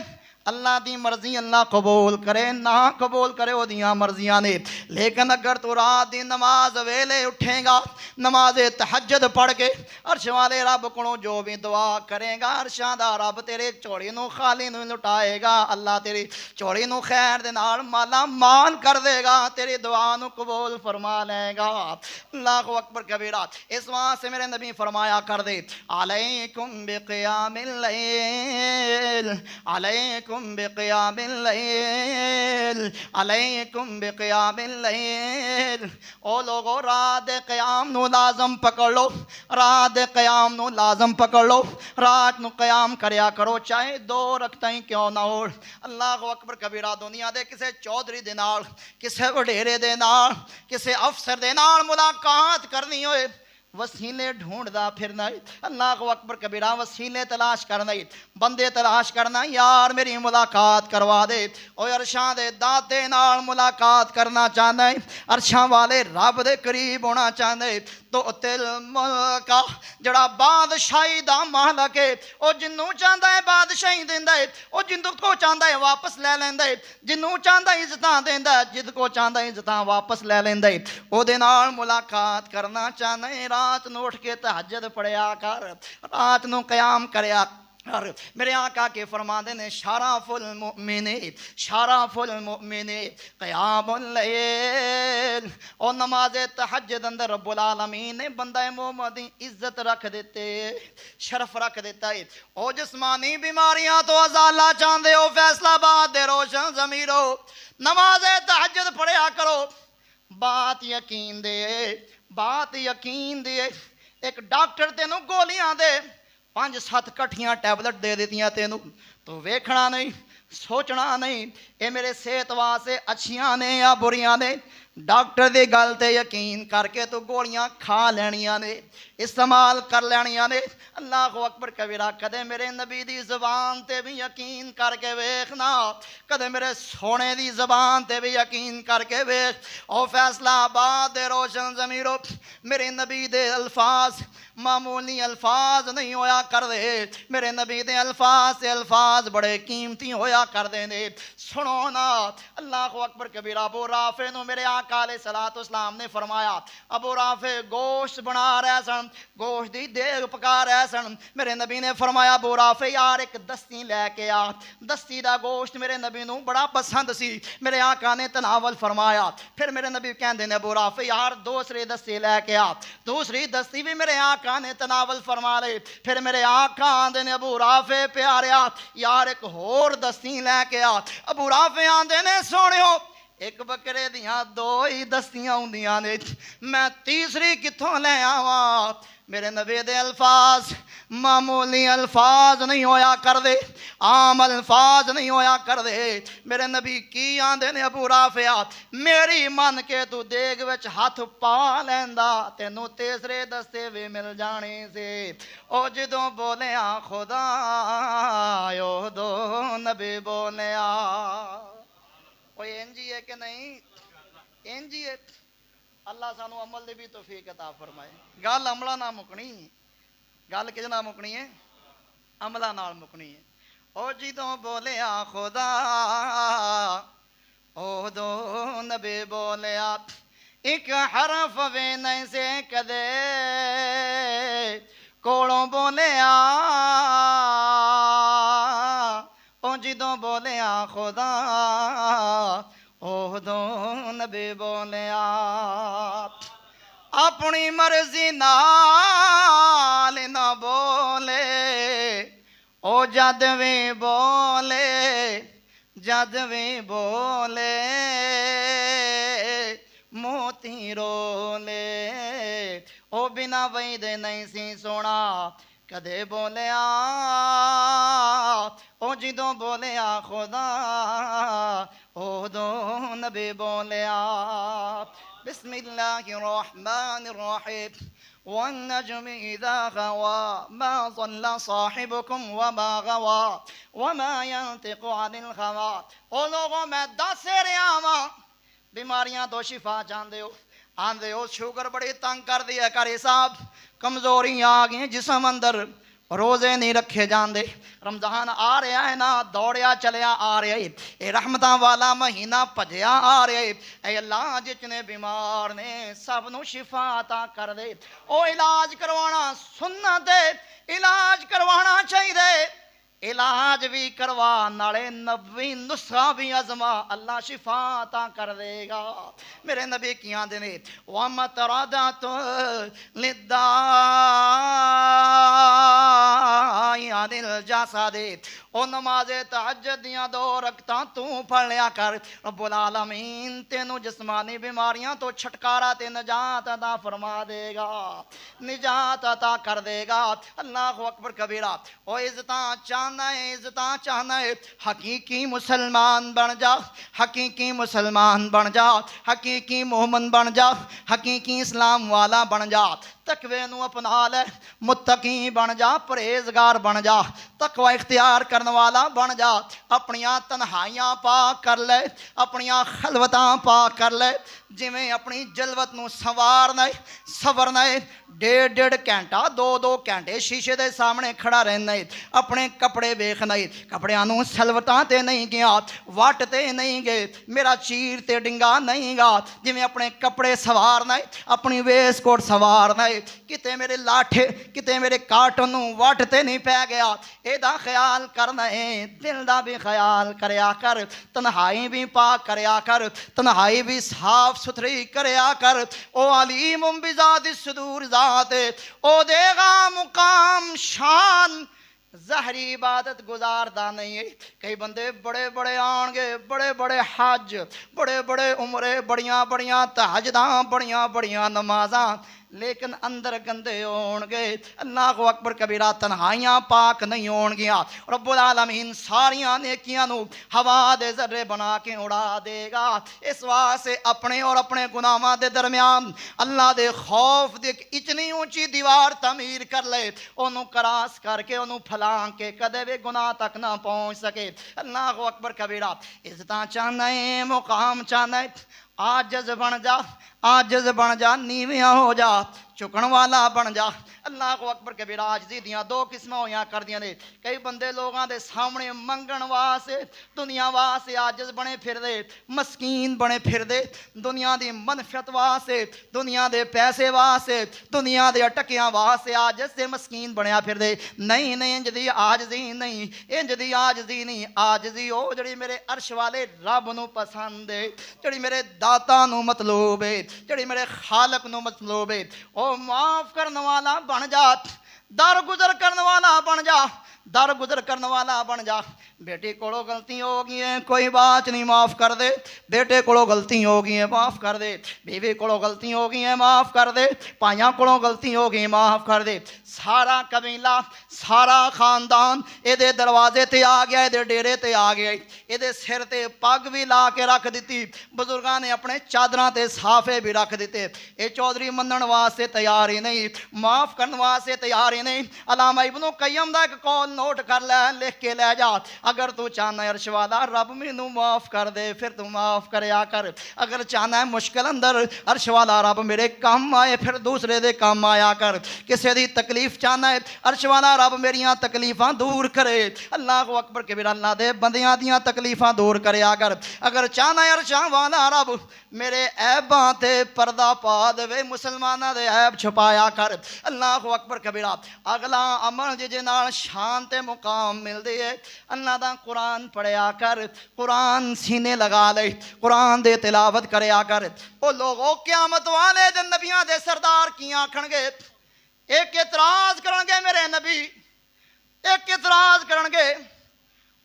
अल्लाह दी मर्जी अल्लाह कबूल करे, ना कबूल करे ओदियां मर्जियां ने। लेकिन अगर तू रात दी नमाज वेले उठेगा, नमाज तहज्जुद पढ़ के अर्श वाले रब को जो भी दुआ करेगा, अर्शां दा रब तेरे झोली नू खाली नू लुटाएगा। अल्लाह तेरी झोली नू खैर दे नाल माला माल कर देगा, तेरी दुआ नू कबूल फरमा लेगा। अल्लाहु अकबर कबीरा। इस वास्ते मेरे नबी फरमाया कर दे अलैकुम बिक़ियामिल लैल, अलैकुम बिक़ियामिल लैल, अलैकुम बिक़ियामिल लैल। ओ लोगो रात क़याम नू लाज़म पकड़ लो, रात क़याम नू लाज़म पकड़ लो, रात नू क़याम करया करो, चाहे 2 रकतां क्यों ना हो। अल्लाहु अकबर कबीरा। दुनिया दे किसे चौधरी दे नाल, किसे वडेरे दे नाल, किसे अफसर दे नाल मुलाकात करनी होए, वसीले ढूंढदा फिरना। अल्लाह अकबर कबीरा। वसीले तलाश करना, बंदे तलाश करना, यार मेरी मुलाकात करवा दे। और अरशां दे दाते नाल मुलाकात करना चाहना है, अरशां वाले रब दे करीब होना चाहना है। तो तिल मलका जड़ा बादशाही दा मालक है, ओ जिन्नू चाहता है बादशाही देंदा है, ओ जिन्नू को चाहता है वापस ले लेंदा है, जिन्नू चाहता है इज्जतां देंदा है, जिद को चाहता है इज्जतां वापस ले लेंदा है। ओदे नाल मुलाकात करना चाहना है। रात नू उठ के तहज्जुद पढ़िया कर, रात नू क़याम करया और मेरे आका के फरमाते ने शरफुल मुमिनी, शरफुल मुमिनी क़यामुल लैल। और नमाज तहज्जुद अंदर रब्बुल आलमीन ने बंदा मोहम्मद की इज्जत रख देते, शरफ रख देता है। और जिस्मानी बीमारियां तो अजाला चाहते हो फैसलाबाद दे रोशन ज़मीरो, नमाज तहज्जुद पढ़िया करो। बात यकीन दे, बात यकीन दे। एक डॉक्टर तेनू गोलियां दे 5-7 कट्ठियां टैबलेट दे देतियां तेनू, तो वेखना नहीं, सोचना नहीं ये मेरे सेहत वास्ते अच्छियां ने या बुरियां ने। डॉक्टर की गल ते यकीन करके तो गोलियां खा लैनियां ने, इस्तेमाल कर लैनियां ने। अल्लाह अकबर कबीरा। कदे मेरे नबी दी ज़बान ते भी यकीन करके वेखना, कदे मेरे सोने दी ज़बान ते भी यकीन करके वेख। और फैसलाबाद दे रोशन ज़मीरो मेरे नबी दे अल्फाज मामूली अल्फाज नहीं होया कर दे, मेरे नबी दे अल्फाज से अल्फाज बड़े कीमती होया कर दे ने। सुनो ना अल्लाह अकबर कबीरा। अबू राफे नु मेरे आका अलैहिस्सलातु वस्सलाम ने फरमाया, अबू राफे गोश्त बना रहे सन, गोश्त दी देग पका रहे सन। मेरे नबी ने फरमाया अबू राफे यार एक दस्ती लैके आ। दस्ती दा गोश्त मेरे नबी नू बड़ा पसंद सी, मेरे आका ने तनावल फरमाया। फिर मेरे नबी कहते ने अबू राफे यार दूसरी दस्ती लैके आ, दूसरी दस्ती भी मेरे आका ने तनावल फरमा ले। फिर मेरे आका आंदे ने अबू राफे प्यारिया यार एक होर दस्ती लैके आ। अबू राफे आंदे ने सोनियो एक बकरे दियां 2 ही दस्तियां होंदियां ने, मैं तीसरी कित्थों ले आवा। मेरे नबी दे अल्फाज मामूली अल्फाज नहीं होया कर दे, आम अल्फाज नहीं होया कर दे। मेरे नबी की आंदे ने अबू राफिया मेरी मन के तू देग विच हाथ पा लैंदा तेनू तीसरे दस्ते भी मिल जाने से। ओ जदों बोलिया खुदा ओ दो नबी बोलिया। कोई इंजी है कि नहीं? इंजी है। अल्लाह सानू अमल दी भी तौफीक अता फरमाए। गल अमला ना मुकनी, गल किस नाल मुकनी है? अमला नाल मुकनी है। ओ जिदों बोलिया खुदा ओ दो नबी बोलिया, एक हरफ वे नहीं से कदे कोलों बोलिया। ओ जिदों बोलिया खुदा ओ दो नबी बोलिया। अपनी मर्जी नाल ना बोले ओ जद भी बोले, जद भी बोले मोती रोले ओ बिना वही दे नहीं सी सोना कदे बोलिया ओ जिदों बोलिया खुदा उदों नबी बोलिया बिस्मिल्लाहिर्रहमानिर्रहीम والنجم إذا غوى ما ضل صاحبكم وما غوى وما ينطق عن الهوى ओ लोगों मैं दस रहा वां बीमारियां तो शिफा चाहते हो आंदे हो शुगर बड़ी तंग कर दी है करे साहब कमजोरियां आ गई जिसम अंदर रोजे नहीं रखे जाते रमजान आ रहा है ना दौड़िया चलिया आ रहा है ये रहमतां वाला महीना भजया आ रहा है ऐ अल्लाह जितने बीमार ने सब नू शिफा अता कर दे ओ इलाज करवाना सुन्नत है इलाज करवाना चाहिए इलाज भी करवा नाले नबी नुस्खा भी अजमा अल्लाह शिफा अता कर देगा मेरे नबी की आंदे ने वमत रादा तो लिदा दिल जासा दे ओ नमाजे तहज्जुद दियां दो रकतां तू पढ़ लिया कर रब्बुल आलमीन तेनू जिस्मानी बीमारियां तो छुटकारा ते निजात अता फरमा देगा निजात अता कर देगा अल्लाहु अकबर कबीरा ओ इज्जतां चाहना है हकीकी मुसलमान बन जा हकीकी मुसलमान बन जा हकीकी मोहम्मद बन जा हकीकी इस्लाम वाला बन जा तकवे नू अपना ले मुत्तकी बन जा परहेजगार बन जा तकवा इख्तियार करने वाला बन जा अपनियां तन्हाइयां पाक कर ले अपनियां खलवतां पाक कर ले जिमें अपनी जलवत नू संवारना है सवरना है डेढ़ घंटा दो घंटे शीशे के सामने खड़ा रहना है अपने कपड़े वेखना है कपड़ियां नू सलवतां ते नहीं गया वट ते नहीं गए मेरा चीर ते डिंगा नहीं गा जिमें अपने कपड़े सवारना है अपनी वेसकोट सवारना है किते मेरे लाठे किते मेरे काटन नू वट ते नहीं पै गया एदा ख्याल करना है दिल दा भी ख्याल करया कर तन्हाई भी पाक करया कर तन्हाई भी साफ सुथरी करया कर ओ अलीम बिज़ाति सुदूर ज़ात ओ देगा मुकाम शान जहरी इबादत गुजारदा नहीं है कई बंदे बड़े बड़े आनगे बड़े बड़े हज बड़े बड़े उमरे बड़ियां बड़ियां तहजदां बड़ियां बड़ियां नमाज़ां लेकिन अंदर गंदे होणगे अल्लाह को अकबर कबीरा तन्हाइयां पाक नहीं होणगियां रब्बुल आलमीन सारियां नेकियां नू हवा दे जर्रे बना के उड़ा देगा इस वास्ते अपने और अपने गुनाहां दे दरमियान अल्लाह दे खौफ दी इतनी ऊंची दीवार तमीर कर ले ओनू क्रॉस करके ओनू फलां के कदे भी गुनाह तक ना पहुंच सके अल्लाह को अकबर कबीरा इज्जतां चाहना है मुकाम चाहना है आजिज़ बन जा नीवियां हो जा झुकण वाला बन जा अल्लाह को अकबर कबीरा आजिज़ी दियां दो किस्मां होइयां करदियां ने कई बंदे लोगों के सामने मंगण वास्ते दुनिया वास्ते आजिज़ बने फिरदे मस्कीन बने फिरदे दुनिया की मनफियत वास्ते दुनिया के पैसे वास्ते दुनिया के अटकियां वास्ते आजिज़ से मस्कीन बनया फिरदे नहीं नहीं इंज दी आजिज़ी नहीं इंज दी आजिज़ी नहीं आजिज़ी ओ जिहड़ी मेरे अर्श वाले रब नूं पसंद है जिहड़ी मेरे दाता नूं मतलूब है जिहड़ी मेरे खालक नूं मतलूब है ओ माफ करने वाला बन जा दर गुजर करने वाला बन जा दर गुजर करने वाला बन जा बेटी कोलो गलती हो गई है कोई बात नहीं माफ़ कर दे बेटे कोलो गलती हो गई है माफ़ कर दे बीवी कोलो गलती हो गई है माफ़ कर दे भाइयों कोलो गलती हो गई माफ़ कर दे सारा कबीला सारा खानदान ये दरवाजे ते आ गया ये डेरे ते आ गया ये सिर ते पग भी ला के रख दी बजुर्गों ने अपने चादर ते साफे भी रख दिते ये चौधरी मनण वास्ते तैयार ही नहीं माफ़ करने वास्ते तैयार ही नहीं अलामा इब्न कय्यम दा एक कौल नोट कर लै लिख के लै जा अगर तू चाहना अर्श वाला रब मैनू माफ़ कर दे फिर तू माफ़ करया कर अगर चाहना है मुश्किल अंदर अर्श वाला रब मेरे काम आए फिर दूसरे दे काम आया कर किसी दी तकलीफ चाहना है अर्श वाला रब मेरियां तकलीफां दूर करे अल्लाह को अकबर कबीर अल्लाह दे बंदियां दियां तकलीफां दूर करया कर अगर चाहना है अर्श वाला रब मेरे ऐबां ते पर्दा पा देवे मुसलमाना दे ऐब छुपाया कर अल्लाह को अकबर कबीरा अगला अमल जिजे नाल शान ते मुकाम मिलदी है अल्लाह दा कुरान पढ़िया कर कुरान सीने लगा ले कुरान दे तिलावत करया कर ओ लोगो क़यामत वाले दिन नबियां दे सरदार की आखणगे एक इतराज करनगे मेरे नबी एक इतराज करनगे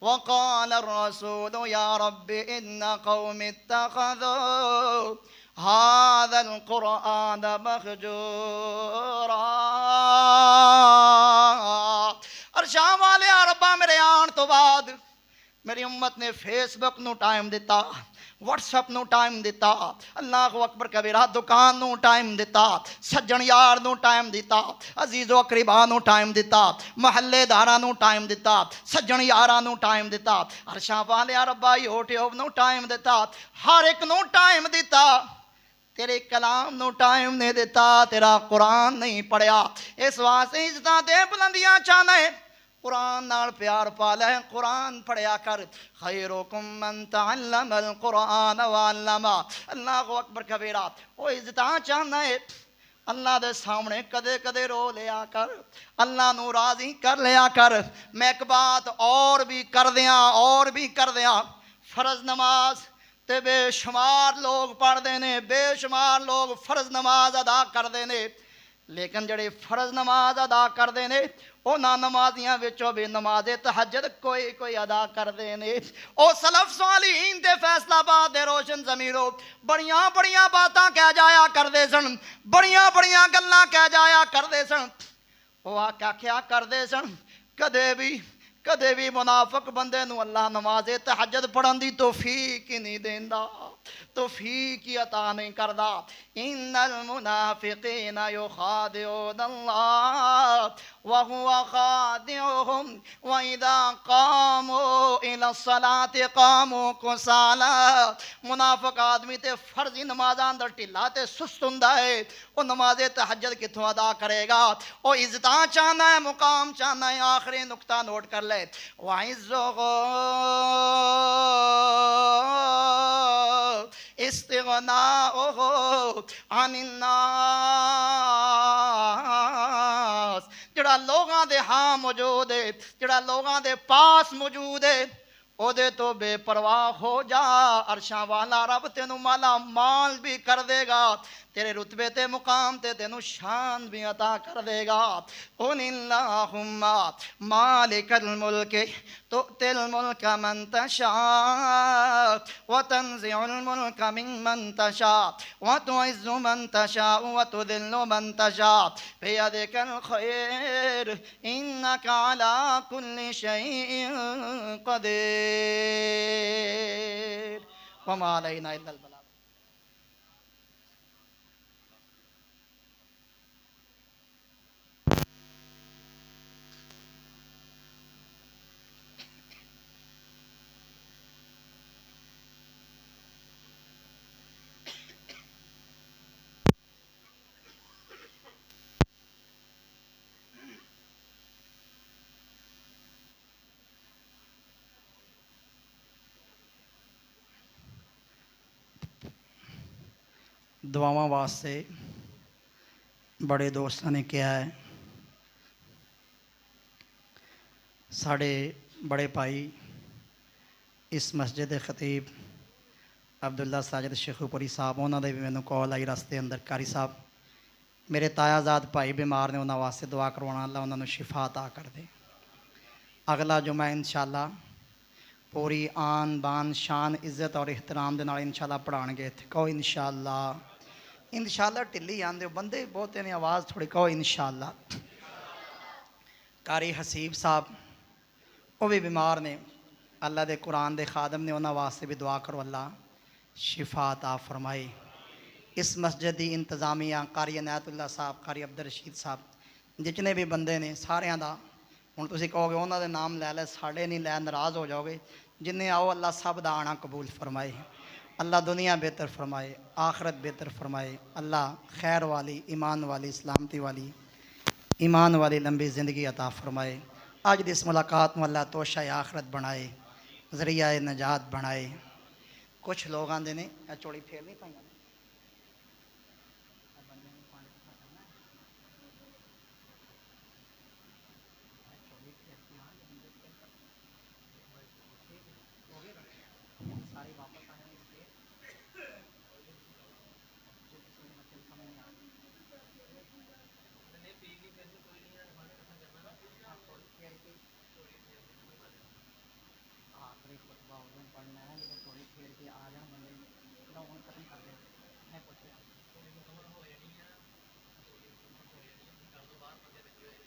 वक़ाल रसूल या रब्बी इन्ना कौमी इत्तखज़ू हादल कुरान मखजूरा। अरशां वाले रब्बा मेरे आन तो बाद मेरी उम्मत ने फेसबुक नू टाइम दिता, व्हाट्सएप नू टाइम दिता, अल्लाह अकबर कबीरा दुकान नू टाइम दिता, सज्जन यार नू टाइम दिता, अजीज़ो अकरीबा नू टाइम दिता, महल्लेदारां नू टाइम दिता, सज्जन यारां नू टाइम दिता, अरशां वाले रब्बा यूट्यूब नू टाइम दिता, हर एक नू टाइम दिता, तेरे कलाम नू टाइम नहीं दिता, तेरा कुरान नहीं पढ़िया। इस वास्ते इज्जतां ते बुलंदियां चाहना है, कुरान नाल प्यार पा ले, कुरान पढ़िया कर। खैरुकुम मन तअल्लमल कुरान व अल्लमा। अल्लाहु अकबर कबीरा। ओ इज्जतां चाहना है, अल्लाह दे सामने कदे कदे रो लिया कर, अल्लाह नू राजी कर लिया कर। मैं एक बात और भी कर दियां, फर्ज नमाज ते बेशुमार लोग पढ़ते ने, बेशुमार लोग फर्ज नमाज अदा करते ने, लेकिन जड़े फर्ज नमाज अदा करते हैं उन्होंने नमाजियां विचों भी नमाज तहज्जुद कोई कोई अदा करते हैं। ओ सलफ सालिहीन ते फैसलाबाद दे रोशन ज़मीरों बड़ियां बड़ियां बातां कह जाया करते सन, बड़ियां बड़ियां गल्लां कह जाया करते सन। वो क्या करते सन, कदे भी मुनाफिक बंदे नू अल्लाह नमाज तहज्जुद पढ़न दी तौफीक ही नहीं देंदा, तौफीक ही अता नहीं करदा। इन्नल मुनाफिकीना युखादिऊन अल्लाह व हुवा खादिउहुम व इज़ा कामू इला सलाति कामू कुसाला। मुनाफिक आदमी ते फर्जी नमाज़ां अंदर ढिला ते सुस्त हुंदा है, वो नमाज तहज्जुद कित्थों अदा करेगा। वो इज्जतां चाहना है, मुकाम चाहना है। आखिरी नुक्ता नोट कर ले, इस्तिग़नाउहु अनिन्नास। जड़ा लोगां दे हाँ मौजूद है, जड़ा लोगां दे पास मौजूद है, ओदे तो बेपरवाह हो जा। अरशां वाला रब तेनू माला माल भी कर देगा, तेरे रुतबे ते मुकाम ते तेनू शान भी अता कर देगा। कुलिल्लाहुम्मा मालिकल मुल्क तुतिल मुल्क मन तशा व तंज़िउल मुल्क मिम्मन तशा व तुइज़्ज़ु मन तशा व तुदिल्लु मन तशा बियदिकल खैर इन्नका अला कुल्लि शैइन क़दीर व मा अलैना इल्लल बलाग। दुआवां वास्ते बड़े दोस्तों ने कहा है, साढ़े बड़े भाई इस मस्जिद के खतीब अब्दुल्ला साजिद शेखुपुरी साहब, उन्होंने भी मैंने कॉल आई रास्ते अंदर, कारी साहब मेरे तायाजाद भाई बीमार ने, उन्होंने वास्ते दुआ करवाना, अल्लाह उन्होंने शिफा अता कर दे। अगला जुमा इंशाअल्लाह पूरी आन बान शान इज्जत और एहतराम के नाल इंशाअल्लाह पढ़ाएंगे इत्थे। कहो इंशाअल्लाह ढिली आंदे बंदे बहुत ने, आवाज़ थोड़ी कहो इंशाअल्लाह। कारी हसीब साहब वो भी बीमार ने, अल्लाह दे कुरान दे खादम ने, उन्होंने वास्ते भी दुआ करो अल्लाह शिफा अता फरमाए। इस मस्जिद की इंतजामिया कारी अनायतुल्ला साहब, कारी अब्दुल रशीद साहब, जितने भी बंदे ने सारियां दा हुण तुसीं कहोगे उन्होंने नाम लै लै, साढ़े नहीं लै नाराज़ हो जाओगे। जिन्हें आओ अल्लाह सब दा आना कबूल फरमाए, अल्लाह दुनिया बेहतर फरमाए, आखरत बेहतर फरमाए, अल्लाह खैर वाली, ईमान वाली, सलामती वाली, ईमान वाली लंबी ज़िंदगी अता फरमाए। अज की इस मुलाकात में अल्लाह तोशा आखरत बनाए, ज़रिया नजात बनाए। कुछ लोग आते ने चोली फेर नहीं पाई, आखिरी खुतबा उदों पढ़ना है जो थोड़ी फेर के आ जाए बंदे, खत्म कर दें।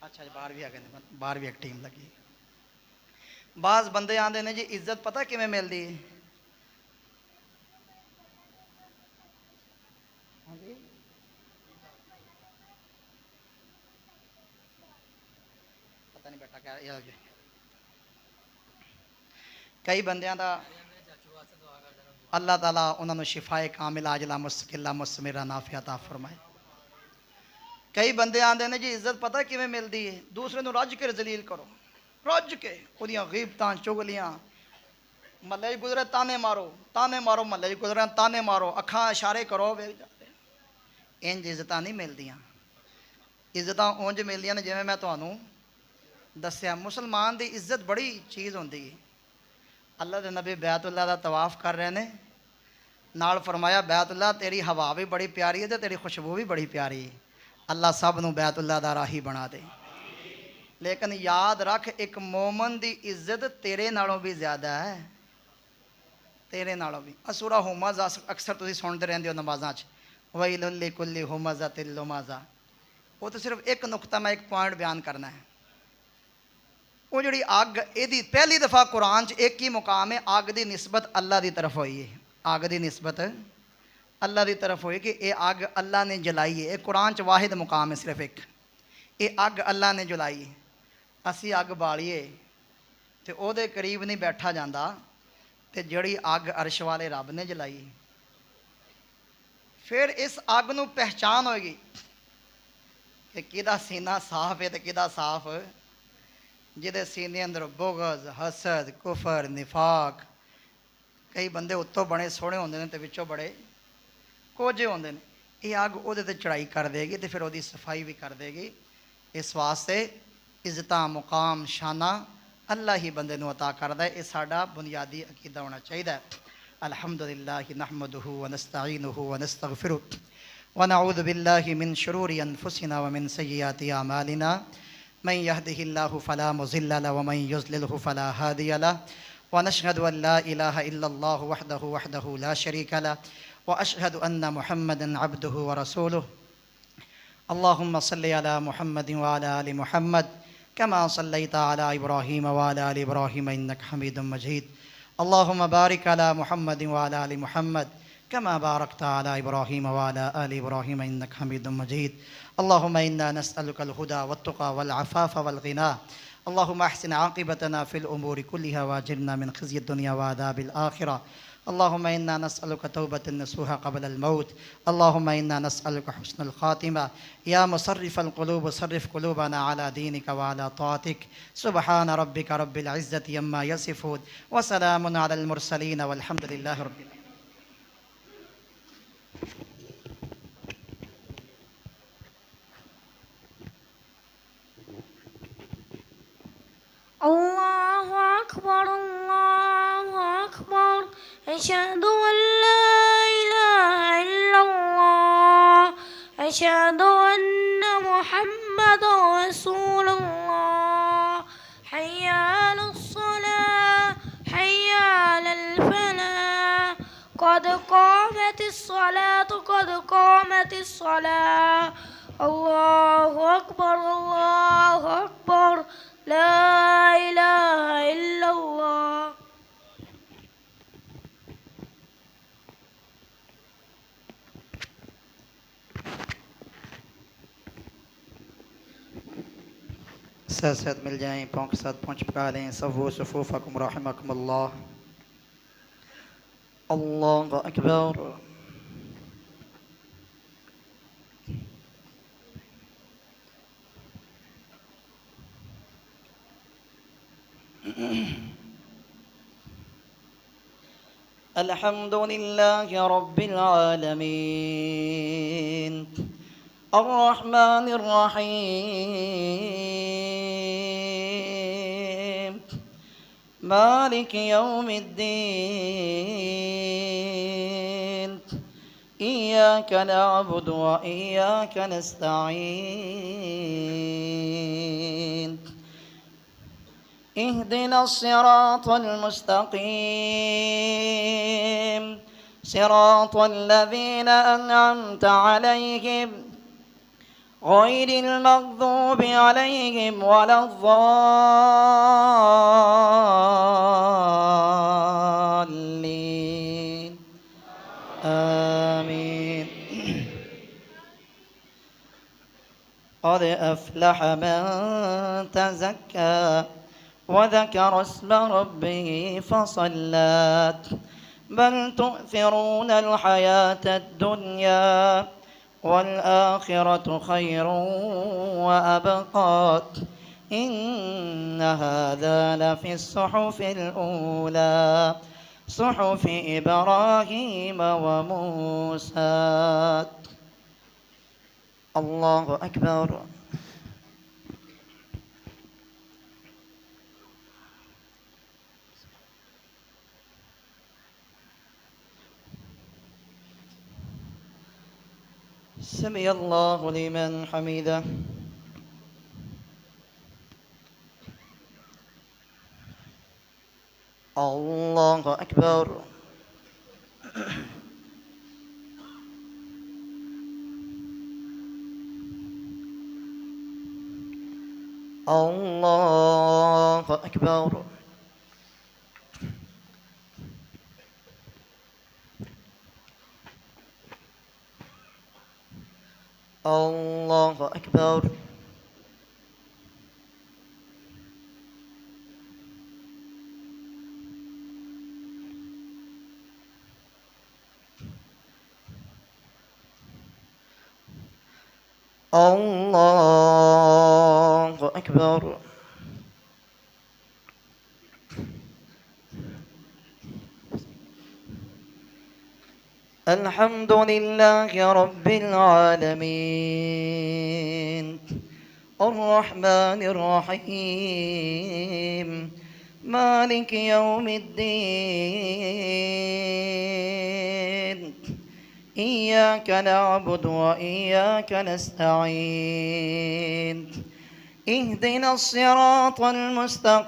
अच्छा जी, बाहर भी आ गए ने, बाहर भी एक टीम लगी। बाज़ बंदे आंदे ने जी, इज्जत पता किवें मिलदी है? हाँ जी, पता नहीं बेटा क्या ये कई बंदियां दा अल्लाह ताला उन्होंने शिफाए कामिल आजला मुस्तकिला मुसमिरा नाफिया ता फरमाए। कई बंदे आंदे ने जी, इज्जत पता किवें मिलदी है? दूसरे नूं रज के जलील करो, रज के ओदियां गीबतां चुगलियां, महल्ले गुजरे ताने मारो, महल्ले गुजरे ताने मारो, अखां इशारे करो, वेख जाते इंज इज्जत नहीं मिलदियां। इज्जत उंज मिलदियां ने जिवें मैं तुहानूं दस्सिया। मुसलमान की इज्जत बड़ी चीज़ होंदी है। अल्लाह के नबी बैतुल्ला का तवाफ कर रहे हैं, नाल फरमाया बैतुल्ला तेरी हवा भी बड़ी प्यारी है तो तेरी खुशबू भी बड़ी प्यारी है। अल्लाह सब नूं बैतुल्ला दा राही बना दे। लेकिन याद रख, एक मोमन की इज्जत तेरे नालों भी ज़्यादा है, तेरे नालों भी। असूरा हुमज़ा अक्सर तुम सुनते रहते हो नमाज़ा च, वही लुल्ली कुल्ली हुमज़ा तिल्लुमाज़ा। वो तो सिर्फ एक नुकता मैं एक पॉइंट बयान करना है। वो जी अग यदी पहली दफ़ा कुरान च एक ही मुकाम है, अग की निस्बत अल्लाह की तरफ हुई है। अग की निस्बत अल्लाह की तरफ हुई कि यह अग अल्लाह ने जलाई है। ये कुरान च वाहिद मुकाम है, सिर्फ एक। ये अग अल्लाह ने जलाई है। असी अग बालीए तो वो करीब नहीं बैठा जाता, तो जड़ी अग अर्श वाले रब ने जलाई। फिर इस अग नूं पहचान होएगी कि किदा सीना साफ है तो किदा साफ, जिहदे सीने अंदर बुगज हसद कुफर निफाक। कई बंदे उत्तों बड़े सोहने होंदे ने ते विचों बड़े कोझे होंदे ने। ये अग उहदे ते चढ़ाई कर देगी तो फिर उसकी सफाई भी कर देगी। इस वास्ते इज्जत मुकाम शाना अल्लाह ही बंदे नूं अता करदा है। ये साडा बुनियादी अकीदा होना चाहिए। अल्हम्दुलिल्लाह नहमदुहु व नस्तईनुहु व नस्तगफिरुह व नऊज़ु बिल्लाहि मिन शुरूरि अनफुसिना व मिन सय्यिआति अमालिना मन यहदिहिल्लाहु फला मुज़िल्ल लहु व मन युज़लिलहु फला हादिय लहु व नशहदु अन ला इलाहा इल्लल्लाहु वहदहु ला शरीक लहु व अशहदु अन्न मुहम्मदन अब्दुहु व रसूलुहु। अल्लाहुम्मा सल्लि अला मुहम्मदिन व अला आलि मुहम्मद कमा सल्लैता अला इब्राहीम व अला आलि इब्राहीम इन्नका हमीदुम मजीद। अल्लाहुम्मा बारिक अला मुहम्मदिन व अला आलि मुहम्मद कमा बारकता अला इब्राहीम व अला आलि इब्राहीम इन्नका हमीदुम मजीद। अल्लाहुम्मा इन्ना नस्अलुकल हुदा वत्तुका वल अफ़ाफ़ वल गिना। अल्लाहुम्मा अहसिन आक़िबतना फ़िल उमूरि कुल्लिहा वअजिरना मिन ख़िज़्यि दुनिया व अज़ाबिल आख़िरह। अल्लाहुम्मा इन्ना नस्अलुका तौबतन नसूहा क़ब्लल मौत। अल्लाहुम्मा इन्ना नस्अलुका हुस्नुल ख़ातिमा। या मुसर्रिफ़ल क़ुलूब सर्रिफ़ क़ुलूबना अला दीनिका व अला ताअतिक। सुब्हान रब्बिका रब्बिल इज़्ज़ति अम्मा यसिफ़ून व सलामुन अलल मुरसलीन वल्हम्दुलिल्लाहि रब्बिल आलमीन। अल्लाहु अकबर अल्लाहु अकबर अशहदु अन ला इलाहा इल्लल्लाह अशहदु अन्न मुहम्मदुर रसूलुल्लाह हय्या अलस्सलाह हय्या अलल फलाह क़द क़ामतिस सलाह अल्लाहु अकबर ला इलाहा इल्लल्लाह। साथ साथ मिल जाएं, पाँव के साथ पहुँच पका लें। सफ़ू सफ़ूफ़कुम रहमकुमुल्लाह। अल्लाहु अकबर। अल्हम्दुलिल्लाहि रब्बिल आलमीन अर्रहमानिर रहीम मालिक यौमिद्दीन इय्याक नअबुदु व इय्याक नस्तईन इहदिनस सिरातल मुस्तकीम صراط الذين أنعمت عليهم غير المغضوب عليهم ولا الضالين آمين. قد أفلح من تزكى وذكر اسم ربه فصلى بل تؤثرون الحياة الدنيا والآخرة خير وأبقى إن هذا لفي الصحف الأولى صحف إبراهيم وموسى. الله أكبر. سمع الله لمن حمده. الله أكبر. الله أكبر. الله أكبر. الله أكبر. الحمد لله رب العالمين الرحمن الرحيم مالك يوم الدين إياك نعبد وإياك نستعين اهدنا الصراط المستقيم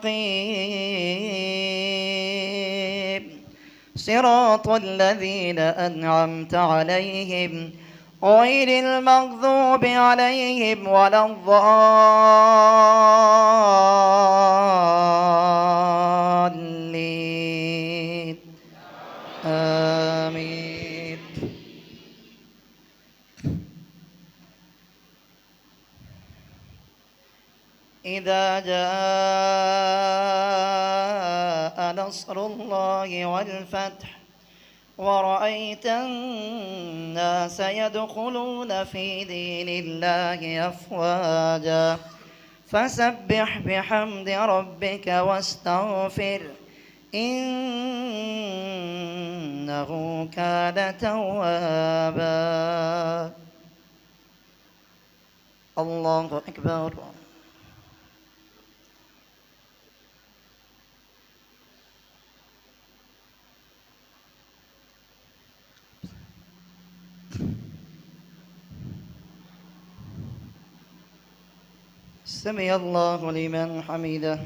صراط الذين أنعمت عليهم غير المغضوب عليهم ولا الضالين آمين. إذا جاء نصر الله والفتح ورأيت الناس يدخلون في دين الله أفواجا فسبح بحمد ربك واستغفر إنه كان توابا. الله أكبر. سمع الله لمن حمده.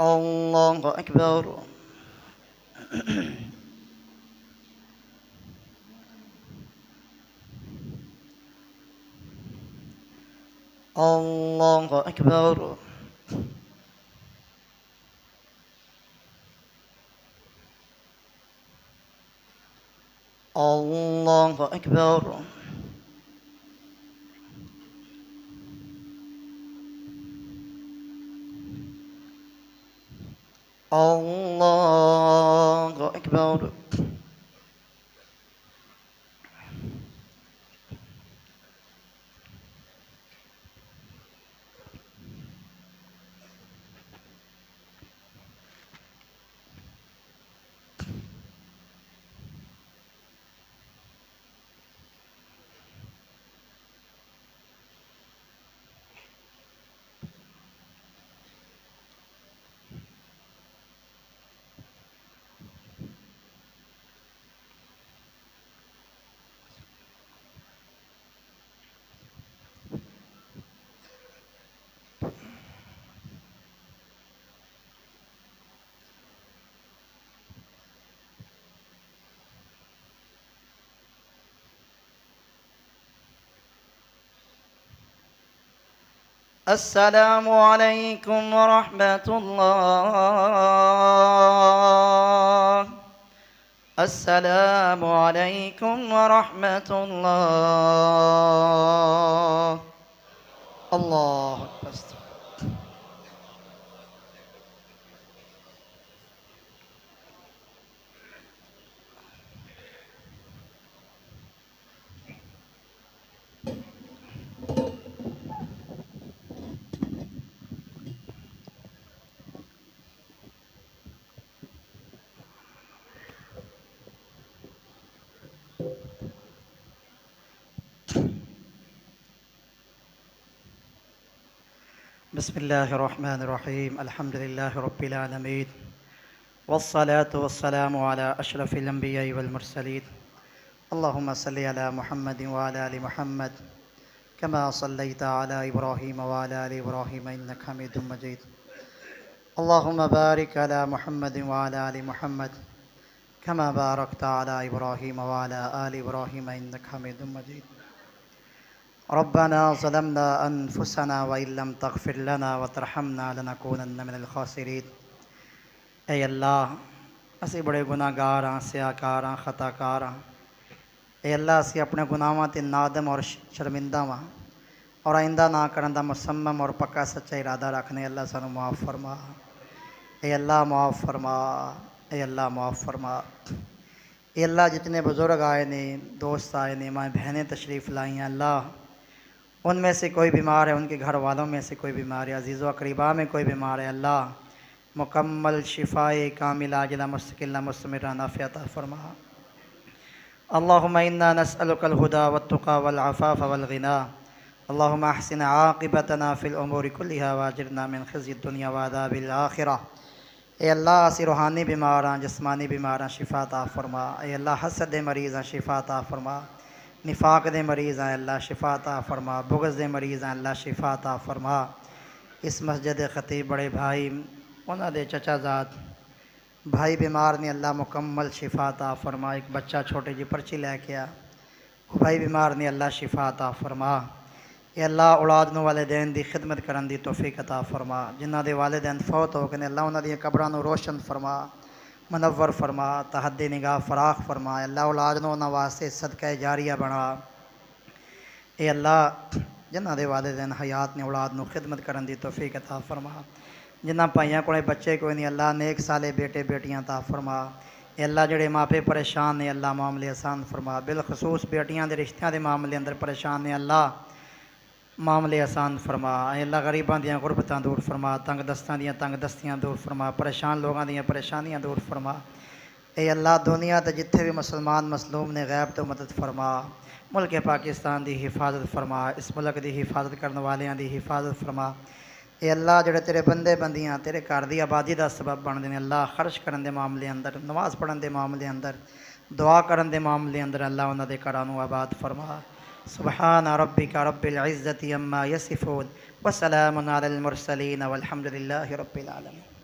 الله أكبر. الله أكبر. الله أكبر. الله أكبر. अस्सलामु अलैकुम व रहमतुल्लाह। अस्सलामु अलैकुम व रहमतुल्लाह। अल्लाहु अकबर। बिस्मिल्लाहिर्रहमानिर्रहीम। अल्हम्दुलिल्लाहि रब्बिल आलमीन वस्सलातु वस्सलामु अला अशरफिल अंबिया'i वल मुरसलीन। अल्लाहुम्मा सल्लि अला मुहम्मदिन व अला आलि मुहम्मद कमा सल्लैता अला इब्राहीम व अला आलि इब्राहीम इन्नका हमीदुम मजीद। अल्लाहुम्मा बारिक अला मुहम्मदिन व अला आलि मुहम्मद कमा बारकता अला इब्राहीम व अला आलि इब्राहीम इन्नका हमीदुम मजीद। रब्बना ज़लमना अनफुसना व इल्लम तग़फिर लना व तरहमना लनकूनन्न मिनल खासिरीन। ऐ अल्लाह, असी बड़े गुनाहगार हाँ, सियाकार हाँ, खताकार हाँ। ऐ अल्लाह, असी अपने गुनाहों ते नादम और शर्मिंदा हाँ और आइंदा ना करन दा मुसम्मम और पक्का सच्चा इरादा रखने। अल्लाह सानू माफ़ फरमा। ऐ अल्लाह माफ़ फरमा। ऐ अल्लाह माफ़ फरमा। ऐ अल्लाह, जितने बुज़ुर्ग आए ने, दोस्त आए ने, माँ बहनें तशरीफ़ लाई हैं, अल्लाह उनमें से कोई बीमार है, उनके घर वालों में से कोई बीमार है, अजीज़ व अक़रीबा में कोई बीमार है, अल्लाह मुकम्मल शिफ़ाए कामिला आजिला मुस्तक़िला मुस्तमिरा नाफ़िया अता फरमा। अल्लाहुम्मा इन्ना नस्अलुकल हुदा वत्तुक़ा वल अफ़ाफ़ वल ग़िना। अल्लाहुम्मा अहसिन आक़िबतना फ़िल उमूरि कुल्लिहा वाजिरना मिन ख़िज़्यिद दुनिया व अज़ाबिल आख़िरह। ए अल्लाह, असी रूहानी बीमार हाँ, जिस्मानी बीमार हाँ, शिफ़ा अता फरमा। ए अल्लाह, हसद दे मरीज़ हाँ, शिफ़ा अता फरमा। निफाक दे मरीज़ हैं, अल्लाह शिफ़ा अता फरमा। बुग़्ज़ दे मरीज़ हैं, अल्लाह शिफ़ा अता फरमा। इस मस्जिद ख़तीब बड़े भाई उन्होंने दे चचाजाद भाई बीमार ने, अल्लाह मुकम्मल शिफ़ा अता फरमा। एक बच्चा छोटे जी पर्ची लैके आ, वो भाई बीमार ने, अल्लाह शिफ़ा अता फरमा। ये अल्लाह औलाद नूं वालिदैन दी खिदमत करन दी तौफीक अता फरमा। जिन्हां दे वालिदैन फौत हो गए ने, अल्लाह उन्हां दी कब्रां नूं रोशन फरमा, मनव्वर फरमा, तहद्दी निगाह फराख फरमा। अल्लाह औलाद नूं उन्हां वास्ते सदका जारिया बना। ए अल्लाह, जिन्हां दे वालिदैन हयात ने, औलाद नूं खिदमत करन दी तौफीक अता फरमा। जिन्हां भाइयों कोले बच्चे कोई नहीं, अल्लाह नेक साले बेटे बेटियां अता फरमा। ए अल्लाह, जेड़े मापे परेशान ने, अल्लाह मामले आसान फरमा। बिलखसूस बेटियां दे रिश्तियां दे मामले अंदर परेशान ने, अल्लाह मामले आसान फरमा। ऐ अल्लाह, गरीबां दियां गुरबतां दूर फरमा, तंग दस्तां दियां तंग दस्तियां दूर फरमा, परेशान लोगों दियां परेशानियां दूर फरमा। ए अल्लाह, दुनिया ते जिथे भी मुसलमान मसलूम ने, गैब तो मदद फरमा। मुल्क पाकिस्तान की हिफाजत फरमा, इस मुल्क की हिफाजत करने वालियां की हिफाजत फरमा। ए अल्लाह, जेड़े तेरे बंदे बंदियां तेरे घर की आबादी का सबब बनते हैं, अल्लाह खर्च करने के मामले अंदर, नमाज पढ़ने के मामले अंदर, दुआ करने के मामले अंदर, अल्लाह उन्होंने घरों नूं आबाद फरमा। सुबहान रब्बिका रब्बिल इज़्ज़ति अम्मा यसिफून व सलामुन अलल मुरसलीन वल्हम्दुलिल्लाहि रब्बिल आलमीन।